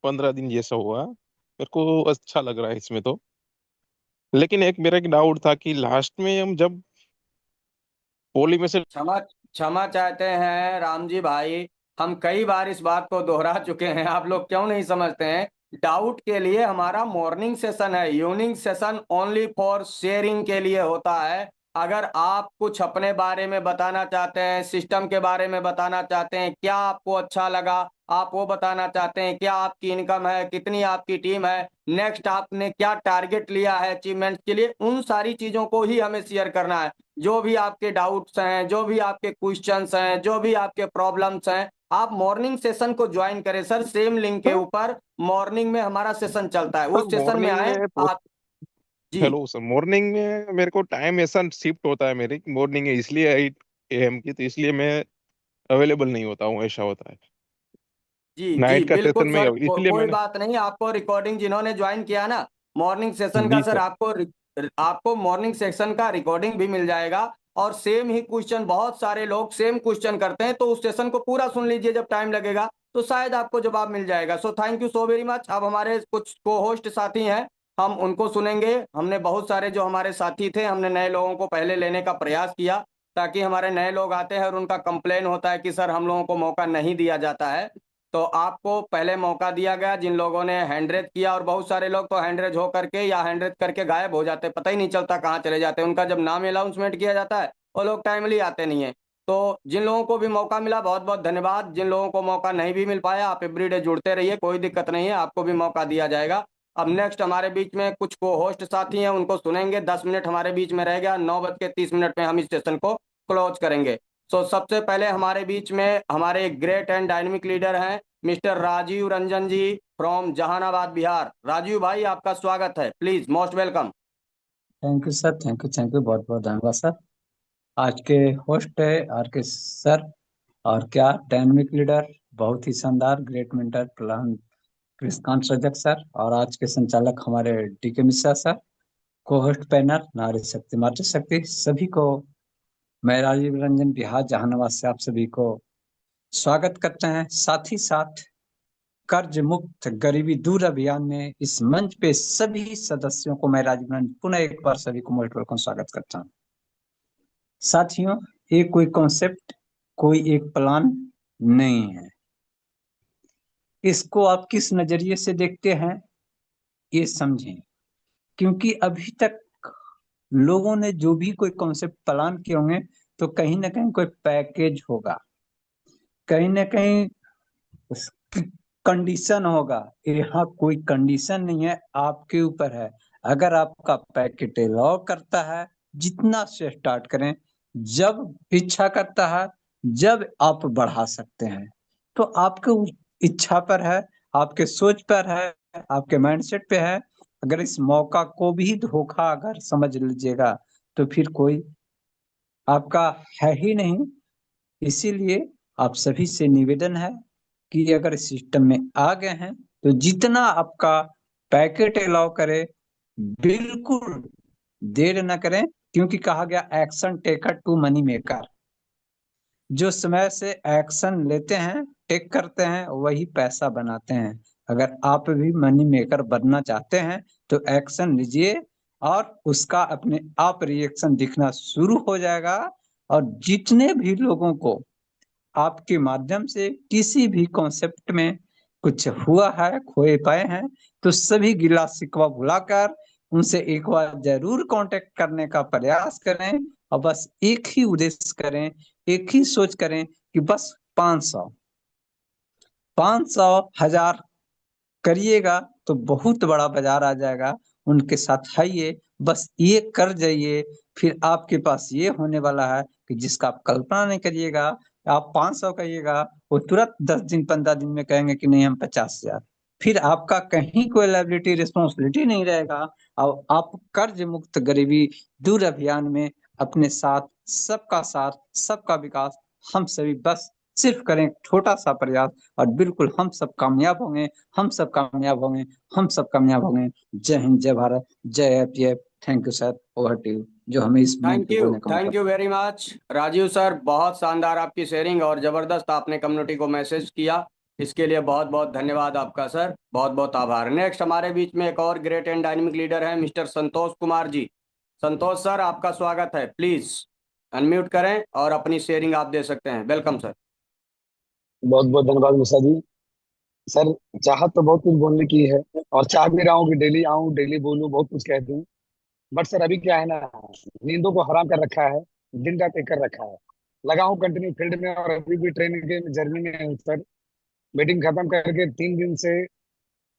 Speaker 15: 15 दिन जैसा हुआ। मेरे को अच्छा लग रहा है इसमें तो। लेकिन मेरा एक डाउट था कि लास्ट में हम जब पोली में से
Speaker 5: क्षमा क्षमा चाहते हैं राम जी भाई, हम कई बार इस बात को दोहरा चुके हैं, आप लोग क्यों नहीं समझते हैं। डाउट के लिए हमारा मॉर्निंग सेशन है, evening session only for sharing के लिए होता है। अगर आप कुछ अपने बारे में बताना चाहते हैं, सिस्टम के बारे में बताना चाहते हैं, क्या आपको अच्छा लगा आप वो बताना चाहते हैं, क्या आपकी इनकम है, कितनी आपकी टीम है, नेक्स्ट आपने क्या टारगेट लिया है अचीवमेंट के लिए, उन सारी चीजों को ही हमें शेयर करना है। जो भी आपके डाउट्स हैं, जो भी आपके क्वेश्चंस हैं, जो भी आपके प्रॉब्लम्स हैं, आप मॉर्निंग सेशन को ज्वाइन करें सर। सेम लिंक के ऊपर मॉर्निंग में हमारा सेशन चलता है,
Speaker 15: सर
Speaker 5: उस सेशन में
Speaker 15: मॉर्निंग
Speaker 5: आए
Speaker 15: में
Speaker 5: आप। जी
Speaker 15: हेलो सर, मॉर्निंग में मेरे को टाइम ऐसा शिफ्ट होता है, मेरी मॉर्निंग है इसलिए 8 AM की, तो इसलिए मैं अवेलेबल नहीं होता हूँ, ऐसा होता है।
Speaker 5: जी जी
Speaker 15: नाइट का सेशन
Speaker 5: बिल्कुल
Speaker 15: में
Speaker 5: सर,
Speaker 15: इसलिए
Speaker 5: कोई
Speaker 15: मैंने।
Speaker 5: बात नहीं। आपको रिकॉर्डिंग जिन्होंने ज्वाइन किया ना मॉर्निंग सेशन का
Speaker 15: जी
Speaker 5: सर,
Speaker 15: सर।
Speaker 5: आपको मॉर्निंग सेशन का रिकॉर्डिंग भी मिल जाएगा। और सेम ही क्वेश्चन बहुत सारे लोग सेम क्वेश्चन करते हैं, तो उस सेशन को पूरा सुन लीजिए, जब टाइम लगेगा तो शायद आपको जवाब मिल जाएगा। So thank you so very much. अब हमारे कुछ को होस्ट साथी हैं, हम उनको सुनेंगे। हमने बहुत सारे जो हमारे साथी थे, हमने नए लोगों को पहले लेने का प्रयास किया, ताकि हमारे नए लोग आते हैं और उनका कंप्लेन होता है कि सर हम लोगों को मौका नहीं दिया जाता है। तो आपको पहले मौका दिया गया, जिन लोगों ने हैंड रेज किया, और बहुत सारे लोग तो हैंड रेज हो करके या हैंड रेज करके गायब हो जाते, पता ही नहीं चलता कहाँ चले जाते हैं। उनका जब नाम अनाउंसमेंट किया जाता है वो लोग टाइमली आते नहीं है। तो जिन लोगों को भी मौका मिला बहुत बहुत धन्यवाद। जिन लोगों को मौका नहीं भी मिल पाया, आप एवरीडे जुड़ते रहिए, कोई दिक्कत नहीं है, आपको भी मौका दिया जाएगा। अब नेक्स्ट हमारे बीच में कुछ को होस्ट साथी हैं, उनको सुनेंगे। 10 मिनट हमारे बीच में रह गया, 9:30 में हम इस सेशन को क्लोज करेंगे। तो सबसे पहले हमारे बीच में हमारे ग्रेट एंड डायनेमिक लीडर हैं मिस्टर राजीव रंजन जी फ्रॉम जहानाबाद बिहार। राजीव भाई आपका स्वागत है, please most welcome.
Speaker 16: Thank you sir, thank you, बहुत बहुत धन्यवाद सर। आज के होस्ट है आर के सर, और क्या डायनेमिक लीडर, बहुत ही शानदार, great mentor plan Krishnakant Rajak sir, और आज के संचालक हमारे DK मिश्रा सर, को होस्ट पैनल नारी शक्ति मातृशक्ति, सभी को मैं राजीव रंजन बिहार जहानाबाद से आप सभी को स्वागत करते हैं। साथ ही साथ कर्ज मुक्त गरीबी दूर अभियान में इस मंच पे सभी सदस्यों को मैं राजीव रंजन पुनः एक बार सभी को मोस्ट वेलकम स्वागत करता हूँ। साथियों, ये कोई कॉन्सेप्ट, कोई एक प्लान नहीं है। इसको आप किस नजरिए से देखते हैं ये समझें, क्योंकि अभी तक लोगों ने जो भी कोई कॉन्सेप्ट प्लान किए होंगे तो कहीं ना कहीं कोई पैकेज होगा, कहीं ना कहीं कंडीशन होगा। यहाँ कोई कंडीशन नहीं है, आपके ऊपर है। अगर आपका पैकेट अलाउ करता है, जितना से स्टार्ट करें, जब इच्छा करता है जब आप बढ़ा सकते हैं। तो आपके इच्छा पर है, आपके सोच पर है, आपके माइंडसेट पे है। अगर इस मौका को भी धोखा अगर समझ लीजिएगा तो फिर कोई आपका है ही नहीं। इसीलिए आप सभी से निवेदन है कि अगर सिस्टम में आ गए हैं तो जितना आपका पैकेट अलाउ करे, बिल्कुल देर न करें, क्योंकि कहा गया action taker to money maker. जो समय से एक्शन लेते हैं, टेक करते हैं, वही पैसा बनाते हैं। अगर आप भी मनी मेकर बनना चाहते हैं तो एक्शन लीजिए, और उसका अपने आप रिएक्शन दिखना शुरू हो जाएगा। और जितने भी लोगों को आपके माध्यम से किसी भी कॉन्सेप्ट में कुछ हुआ है, खोए पाए हैं, तो सभी गिला शिकवा भुलाकर उनसे एक बार जरूर कांटेक्ट करने का प्रयास करें, और बस एक ही उद्देश्य करें, एक ही सोच करें कि बस 500, 1000 करिएगा तो बहुत बड़ा बाजार आ जाएगा। उनके साथ आइए, बस ये कर जाइए, फिर आपके पास ये होने वाला है कि जिसका आप कल्पना नहीं करिएगा। आप 500 कहिएगा, वो तुरंत 10 दिन 15 दिन में कहेंगे कि नहीं हम 50,000। फिर आपका कहीं कोई लायबिलिटी रिस्पॉन्सिबिलिटी नहीं रहेगा। और आप कर्ज मुक्त गरीबी दूर अभियान में अपने साथ सबका विकास हम सभी बस सिर्फ करें छोटा सा प्रयास, और बिल्कुल हम सब कामयाब होंगे, हम सब कामयाब होंगे, हम सब कामयाब होंगे। जय हिंद, जय भारत, जय APF. Thank you sir, over to you, जो हमें इस मंच पे बोलने का मौका
Speaker 5: thank you very much Rajiv sir, बहुत शानदार आपकी शेयरिंग और जबरदस्त आपने कम्युनिटी को मैसेज किया, इसके लिए बहुत बहुत धन्यवाद आपका सर, बहुत बहुत आभार। नेक्स्ट हमारे बीच में एक और ग्रेट एंड डायनेमिक लीडर है मिस्टर संतोष कुमार जी। संतोष सर, आपका स्वागत है, प्लीज अनम्यूट करें और अपनी शेयरिंग आप दे सकते हैं। Welcome sir.
Speaker 17: बहुत बहुत धन्यवाद मिश्रा जी। सर, चाहत तो बहुत कुछ बोलने की है और चाह भी रहा हूँ कि डेली आऊँ, डेली बोलूँ, बहुत कुछ कह दूँ। बट सर अभी क्या है ना, नींदों को हराम कर रखा है, दिन रात एक कर रखा है। लगा हूँ कंटिन्यू फील्ड में और अभी भी ट्रेनिंग के जर्नी में हूँ सर। मीटिंग खत्म करके 3 दिन से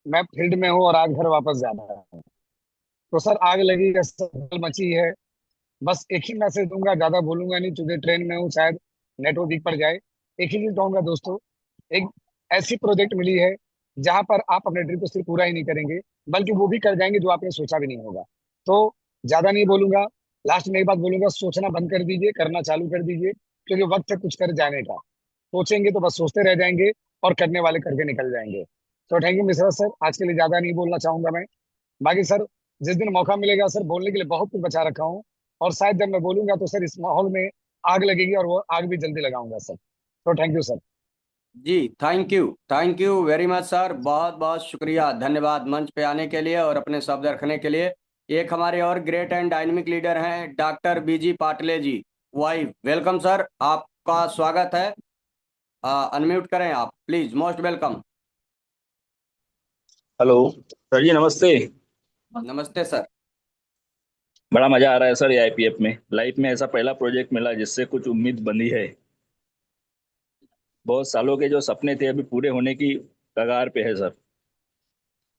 Speaker 17: मैं फील्ड में हूँ और आज घर वापस जाना है। तो सर आग लगी है, सब मची है। बस एक ही मैसेज दूंगा, ज्यादा बोलूंगा नहीं क्योंकि ट्रेन में हूँ, शायद नेटवर्क वीक पड़ जाए। एक ही चीज कहूंगा दोस्तों, एक ऐसी प्रोजेक्ट मिली है जहां पर आप अपने ड्रीम को सिर्फ पूरा ही नहीं करेंगे बल्कि वो भी कर जाएंगे जो आपने सोचा भी नहीं होगा। तो ज्यादा नहीं बोलूंगा, लास्ट में एक बात बोलूंगा, सोचना बंद कर दीजिए, करना चालू कर दीजिए, क्योंकि वक्त है कुछ कर जाने का। सोचेंगे तो बस सोचते रह जाएंगे और करने वाले करके निकल जाएंगे। तो थैंक यू मिश्रा सर, आज के लिए ज्यादा नहीं बोलना चाहूंगा मैं। बाकी सर जिस दिन मौका मिलेगा सर, बोलने के लिए बहुत कुछ बचा रखा हूँ, और शायद जब मैं बोलूंगा तो सर इस माहौल में आग लगेगी और वो आग भी जल्दी लगाऊंगा सर। तो थैंक यू सर।
Speaker 5: जी thank you very much sir, बहुत बहुत शुक्रिया, धन्यवाद मंच पे आने के लिए और अपने शब्द रखने के लिए। एक हमारे और ग्रेट एंड डायनेमिक लीडर हैं doctor B G Patle ji, wife. Welcome sir, आपका स्वागत है, अनम्यूट करें आप please, most welcome.
Speaker 18: Hello sir ji, नमस्ते।
Speaker 5: नमस्ते सर।
Speaker 18: बड़ा मजा आ रहा है सर ये आईपीएफ में। लाइफ में ऐसा पहला प्रोजेक्ट मिला जिससे कुछ उम्मीद बंधी है। बहुत सालों के जो सपने थे अभी पूरे होने की कगार पे है सर।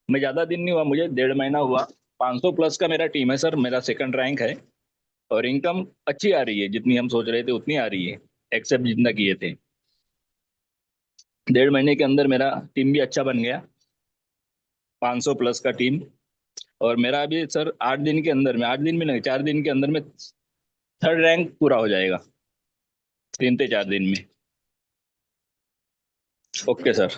Speaker 18: मैं ज्यादा दिन नहीं हुआ, मुझे 1.5 महीना हुआ। 500 प्लस का मेरा टीम है सर, मेरा सेकंड रैंक है और इनकम अच्छी आ रही है, जितनी हम सोच रहे थे उतनी आ रही है, एक्सेप्ट जितना किए थे। 1.5 महीने के अंदर मेरा टीम भी अच्छा बन गया, 500 प्लस का टीम। और मेरा अभी सर 8 दिन के अंदर में, 8 दिन में नहीं 4 दिन के अंदर में थर्ड रैंक पूरा हो जाएगा, 3 से 4 दिन में। Okay sir.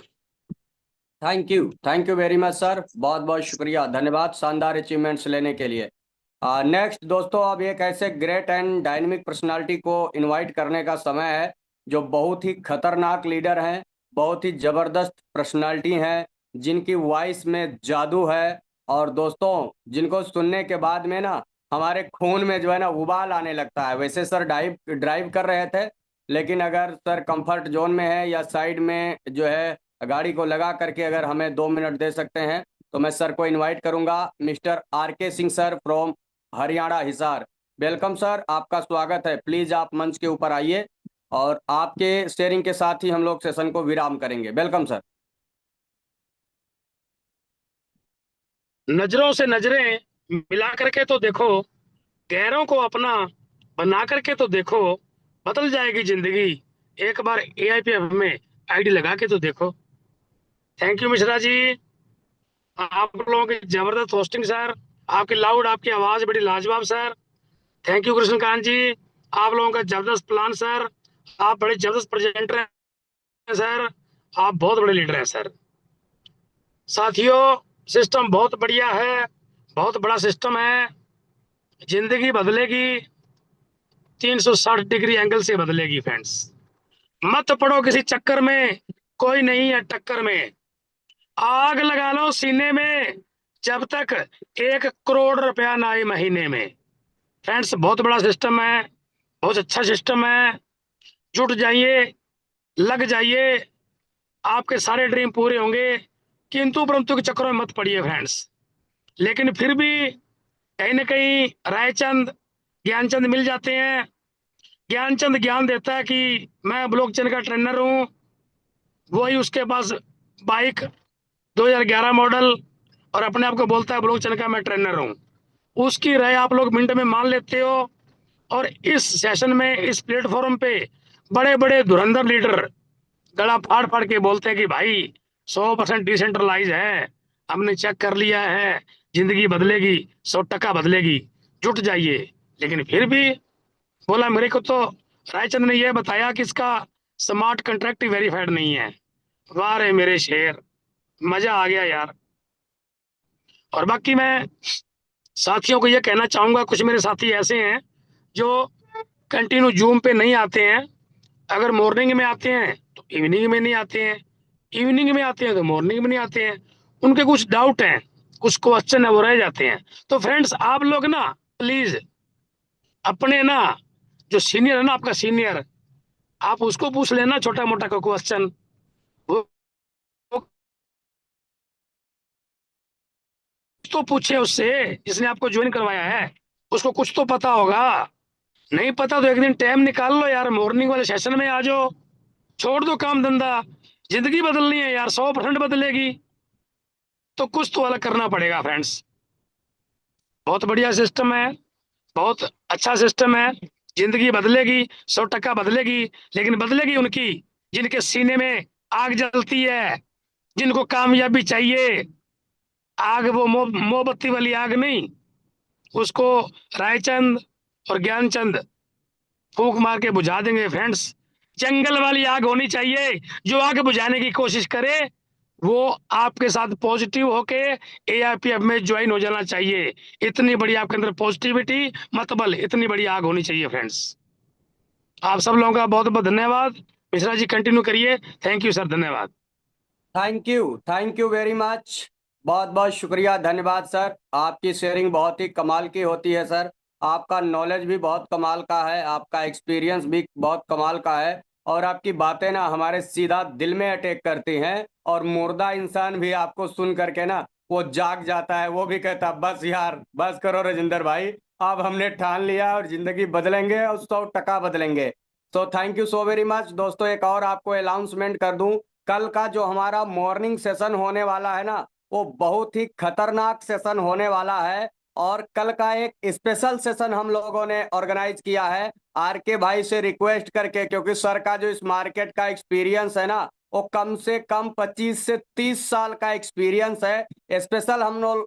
Speaker 5: Thank you very much sir, बहुत बहुत शुक्रिया, धन्यवाद शानदार अचीवमेंट्स लेने के लिए। नेक्स्ट दोस्तों, अब एक ऐसे ग्रेट एंड डायनेमिक पर्सनालिटी को इनवाइट करने का समय है जो बहुत ही खतरनाक लीडर हैं, बहुत ही जबरदस्त पर्सनालिटी हैं, जिनकी वॉइस में जादू है और दोस्तों जिनको सुनने के बाद में ना हमारे खून में जो है ना उबाल आने लगता है। वैसे सर ड्राइव कर रहे थे, लेकिन अगर सर कंफर्ट जोन में है या साइड में जो है गाड़ी को लगा करके अगर हमें 2 मिनट दे सकते हैं तो मैं सर को इनवाइट करूंगा, mister RK Singh sir from Haryana Hisar. Welcome sir, आपका स्वागत है, प्लीज आप मंच के ऊपर आइए और आपके शेयरिंग के साथ ही हम लोग सेशन को विराम करेंगे। Welcome sir.
Speaker 4: नजरों से नजरें मिला करके तो देखो, गैरों को अपना बना करके तो देखो, बदल जाएगी जिंदगी। एक बार एआईपीएफ में आईडी लगा के तो देखो। थैंक यू मिश्रा जी, आप लोगों की जबरदस्त होस्टिंग सर, आपकी लाउड, आपकी आवाज बड़ी लाजवाब sir. Thank you Krishnakant ji, आप लोगों का जबरदस्त प्लान सर, आप बड़े जबरदस्त प्रेजेंटर हैं सर, आप बहुत बड़े लीडर हैं सर। साथियों, सिस्टम बहुत बढ़िया है, बहुत बड़ा सिस्टम है, जिंदगी बदलेगी, 360 डिग्री एंगल से बदलेगी फ्रेंड्स। मत पड़ो किसी चक्कर में, कोई नहीं है टक्कर में, आग लगा लो सीने में जब तक 1 करोड़ रुपया ना आए महीने में। फ्रेंड्स बहुत बड़ा सिस्टम है, बहुत अच्छा सिस्टम है, जुट जाइए, लग जाइए, आपके सारे ड्रीम पूरे होंगे। किंतु परंतु के चक्करों में मत पड़िए फ्रेंड्स। लेकिन फिर भी कहीं ना कहीं रायचंद ज्ञानचंद मिल जाते हैं। ज्ञानचंद ज्ञान देता है कि मैं ब्लॉकचेन का ट्रेनर हूँ, वही उसके पास बाइक 2011 मॉडल और अपने आप को बोलता है ब्लॉकचेन का मैं ट्रेनर हूँ, उसकी राय आप लोग मिनट में मान लेते हो। और इस सेशन में, इस प्लेटफॉर्म पे बड़े बड़े धुरंधर लीडर गला फाड़ फाड़ के बोलते हैं कि भाई 100% डिसेंट्रलाइज है, हमने चेक कर लिया है, जिंदगी बदलेगी, 100% बदलेगी, जुट जाइए। लेकिन फिर भी बोला मेरे को तो रायचंद ने यह बताया कि इसका स्मार्ट कॉन्ट्रैक्ट वेरीफाइड नहीं है। वाह रे मेरे शेर, मजा आ गया यार। और बाकी मैं साथियों को यह कहना चाहूंगा, कुछ मेरे साथी ऐसे हैं जो कंटिन्यू जूम पे नहीं आते हैं। अगर मॉर्निंग में आते हैं तो इवनिंग में नहीं आते हैं, इवनिंग में आते हैं तो मॉर्निंग में नहीं आते हैं। उनके कुछ डाउट हैं, कुछ क्वेश्चन है, वो रह जाते हैं। तो फ्रेंड्स आप लोग ना प्लीज अपने ना जो सीनियर है ना, आपका सीनियर, आप उसको पूछ लेना छोटा मोटा का क्वेश्चन। वो तो पूछे उससे, जिसने आपको ज्वाइन करवाया है, उसको कुछ तो पता होगा। नहीं पता तो एक दिन टाइम निकाल लो यार, मॉर्निंग वाले सेशन में आ जाओ, छोड़ दो काम धंधा। जिंदगी बदलनी है यार, 100% बदलेगी तो कुछ तो अलग करना पड़ेगा फ्रेंड्स। बहुत बढ़िया सिस्टम है, बहुत अच्छा सिस्टम है। जिंदगी बदलेगी, 100% बदलेगी, लेकिन बदलेगी उनकी जिनके सीने में आग जलती है, जिनको कामयाबी चाहिए। आग वो मोमबत्ती वाली आग नहीं, उसको रायचंद और ज्ञानचंद फूंक मार के बुझा देंगे फ्रेंड्स। जंगल वाली आग होनी चाहिए, जो आग बुझाने की कोशिश करे वो आपके साथ पॉजिटिव होके एआरपीएफ में ज्वाइन हो जाना चाहिए। इतनी बड़ी आपके अंदर पॉजिटिविटी, मतलब इतनी बड़ी आग होनी चाहिए फ्रेंड्स। आप सब लोगों का बहुत बहुत धन्यवाद। मिश्रा जी कंटिन्यू करिए। थैंक यू सर, धन्यवाद।
Speaker 5: Thank you very much. बहुत बहुत शुक्रिया, धन्यवाद सर। आपकी शेयरिंग बहुत ही कमाल की होती है सर। आपका नॉलेज भी बहुत कमाल का है, आपका एक्सपीरियंस भी बहुत कमाल का है, और आपकी बातें ना हमारे सीधा दिल में अटैक करती हैं। और मुर्दा इंसान भी आपको सुन करके ना वो जाग जाता है, वो भी कहता बस यार बस करो राजेंद्र भाई, अब हमने ठान लिया और जिंदगी बदलेंगे और 100% बदलेंगे। तो thank you so very much दोस्तों। एक और आपको अनाउंसमेंट कर दूं, कल का जो हमारा मॉर्निंग सेशन होने वाला है ना, वो बहुत ही खतरनाक सेशन होने वाला है। और कल का एक स्पेशल सेशन हम लोगों ने ऑर्गेनाइज किया है आरके भाई से रिक्वेस्ट करके, क्योंकि सर का जो इस मार्केट का एक्सपीरियंस है ना, वो कम से कम 25 से 30 साल का एक्सपीरियंस है। स्पेशल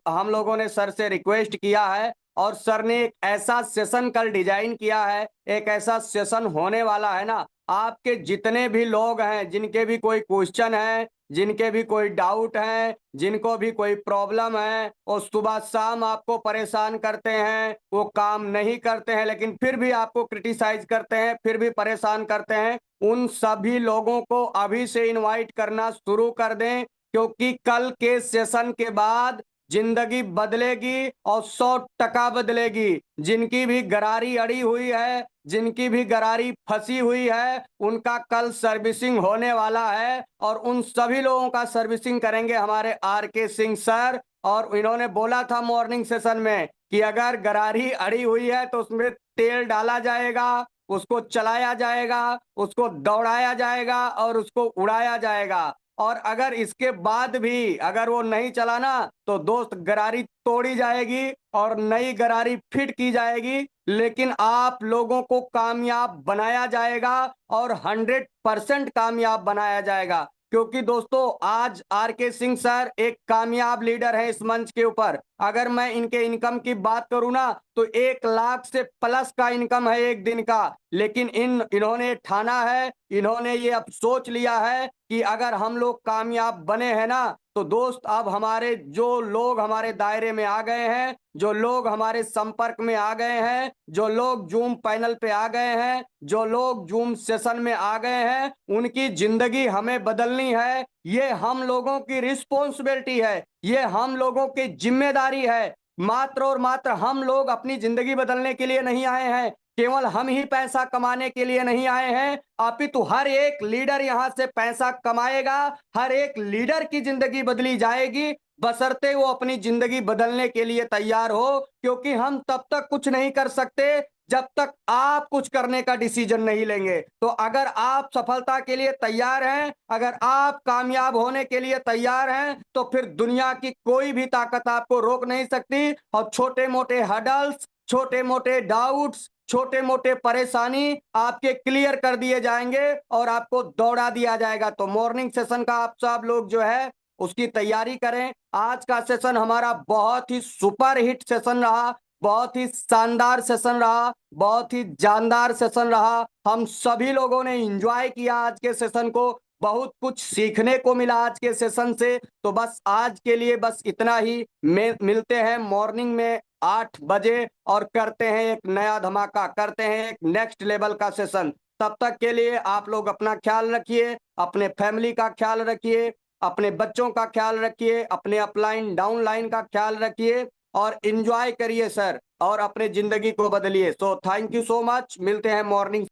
Speaker 5: हम लोगों ने सर से रिक्वेस्ट किया है, और सर ने एक ऐसा सेशन कल डिजाइन किया है, एक ऐसा सेशन होने वाला है ना, आपके जितने भी लोग हैं, जिनके भी कोई क्वेश्चन है, जिनके भी कोई डाउट है, जिनको भी कोई प्रॉब्लम है, वो सुबह शाम आपको परेशान करते हैं, वो काम नहीं करते हैं, लेकिन फिर भी आपको क्रिटिसाइज करते हैं, फिर भी परेशान करते हैं, उन सभी लोगों को अभी से इनवाइट करना शुरू कर दें, क्योंकि कल के सेशन के बाद जिंदगी बदलेगी और 100% बदलेगी। जिनकी भी गरारी अड़ी हुई है, जिनकी भी गरारी फंसी हुई है, उनका कल सर्विसिंग होने वाला है, और उन सभी लोगों का सर्विसिंग करेंगे हमारे आरके सिंह सर। और इन्होंने बोला था मॉर्निंग सेशन में कि अगर गरारी अड़ी हुई है तो उसमें तेल डाला जाएगा, उसको चलाया जाएगा, उसको दौड़ाया जाएगा और उसको उड़ाया जाएगा। और अगर इसके बाद भी अगर वो नहीं चला ना, तो दोस्त गरारी तोड़ी जाएगी और नई गरारी फिट की जाएगी, लेकिन आप लोगों को कामयाब बनाया जाएगा और 100% कामयाब बनाया जाएगा। क्योंकि दोस्तों आज आरके सिंह सर एक कामयाब लीडर है इस मंच के ऊपर। अगर मैं इनके इनकम की बात करूं ना, तो 1 लाख से प्लस का इनकम है एक दिन का। लेकिन इन्होंने ठाना है, इन्होंने ये अब सोच लिया है कि अगर हम लोग कामयाब बने हैं ना, तो दोस्त अब हमारे जो लोग हमारे दायरे में आ गए हैं, जो लोग हमारे संपर्क में आ गए हैं, जो लोग जूम पैनल पे आ गए हैं, जो लोग जूम सेशन में आ गए हैं, उनकी जिंदगी हमें बदलनी है। ये हम लोगों की रिस्पॉन्सिबिलिटी है, ये हम लोगों की जिम्मेदारी है। मात्र और मात्र हम लोग अपनी जिंदगी बदलने के लिए नहीं आए हैं, केवल हम ही पैसा कमाने के लिए नहीं आए हैं, अपितु हर एक लीडर यहाँ से पैसा कमाएगा, हर एक लीडर की जिंदगी बदली जाएगी, बशर्ते वो अपनी जिंदगी बदलने के लिए तैयार हो। क्योंकि हम तब तक कुछ नहीं कर सकते जब तक आप कुछ करने का डिसीजन नहीं लेंगे। तो अगर आप सफलता के लिए तैयार हैं, अगर आप कामयाब होने के लिए तैयार हैं, तो फिर दुनिया की कोई भी ताकत आपको रोक नहीं सकती। और छोटे मोटे हडल्स, छोटे मोटे डाउट्स, छोटे मोटे परेशानी आपके क्लियर कर दिए जाएंगे और आपको दौड़ा दिया जाएगा। तो मॉर्निंग सेशन का आप सब लोग जो है उसकी तैयारी करें। आज का सेशन हमारा बहुत ही सुपर हिट सेशन रहा, बहुत ही शानदार सेशन रहा, बहुत ही जानदार सेशन रहा। हम सभी लोगों ने एंजॉय किया आज के सेशन को, बहुत कुछ सीखने को मिला आज के सेशन से। तो बस आज के लिए बस इतना ही। मिलते हैं मॉर्निंग में 8 बजे और करते हैं एक नया धमाका, करते हैं एक नेक्स्ट लेवल का सेशन। तब तक के लिए आप लोग अपना ख्याल रखिए, अपने फैमिली का ख्याल रखिए, अपने बच्चों का ख्याल रखिए, अपने अपलाइन डाउनलाइन का ख्याल रखिए और एंजॉय करिए सर, और अपने जिंदगी को बदलिए। So thank you so much. मिलते हैं मॉर्निंग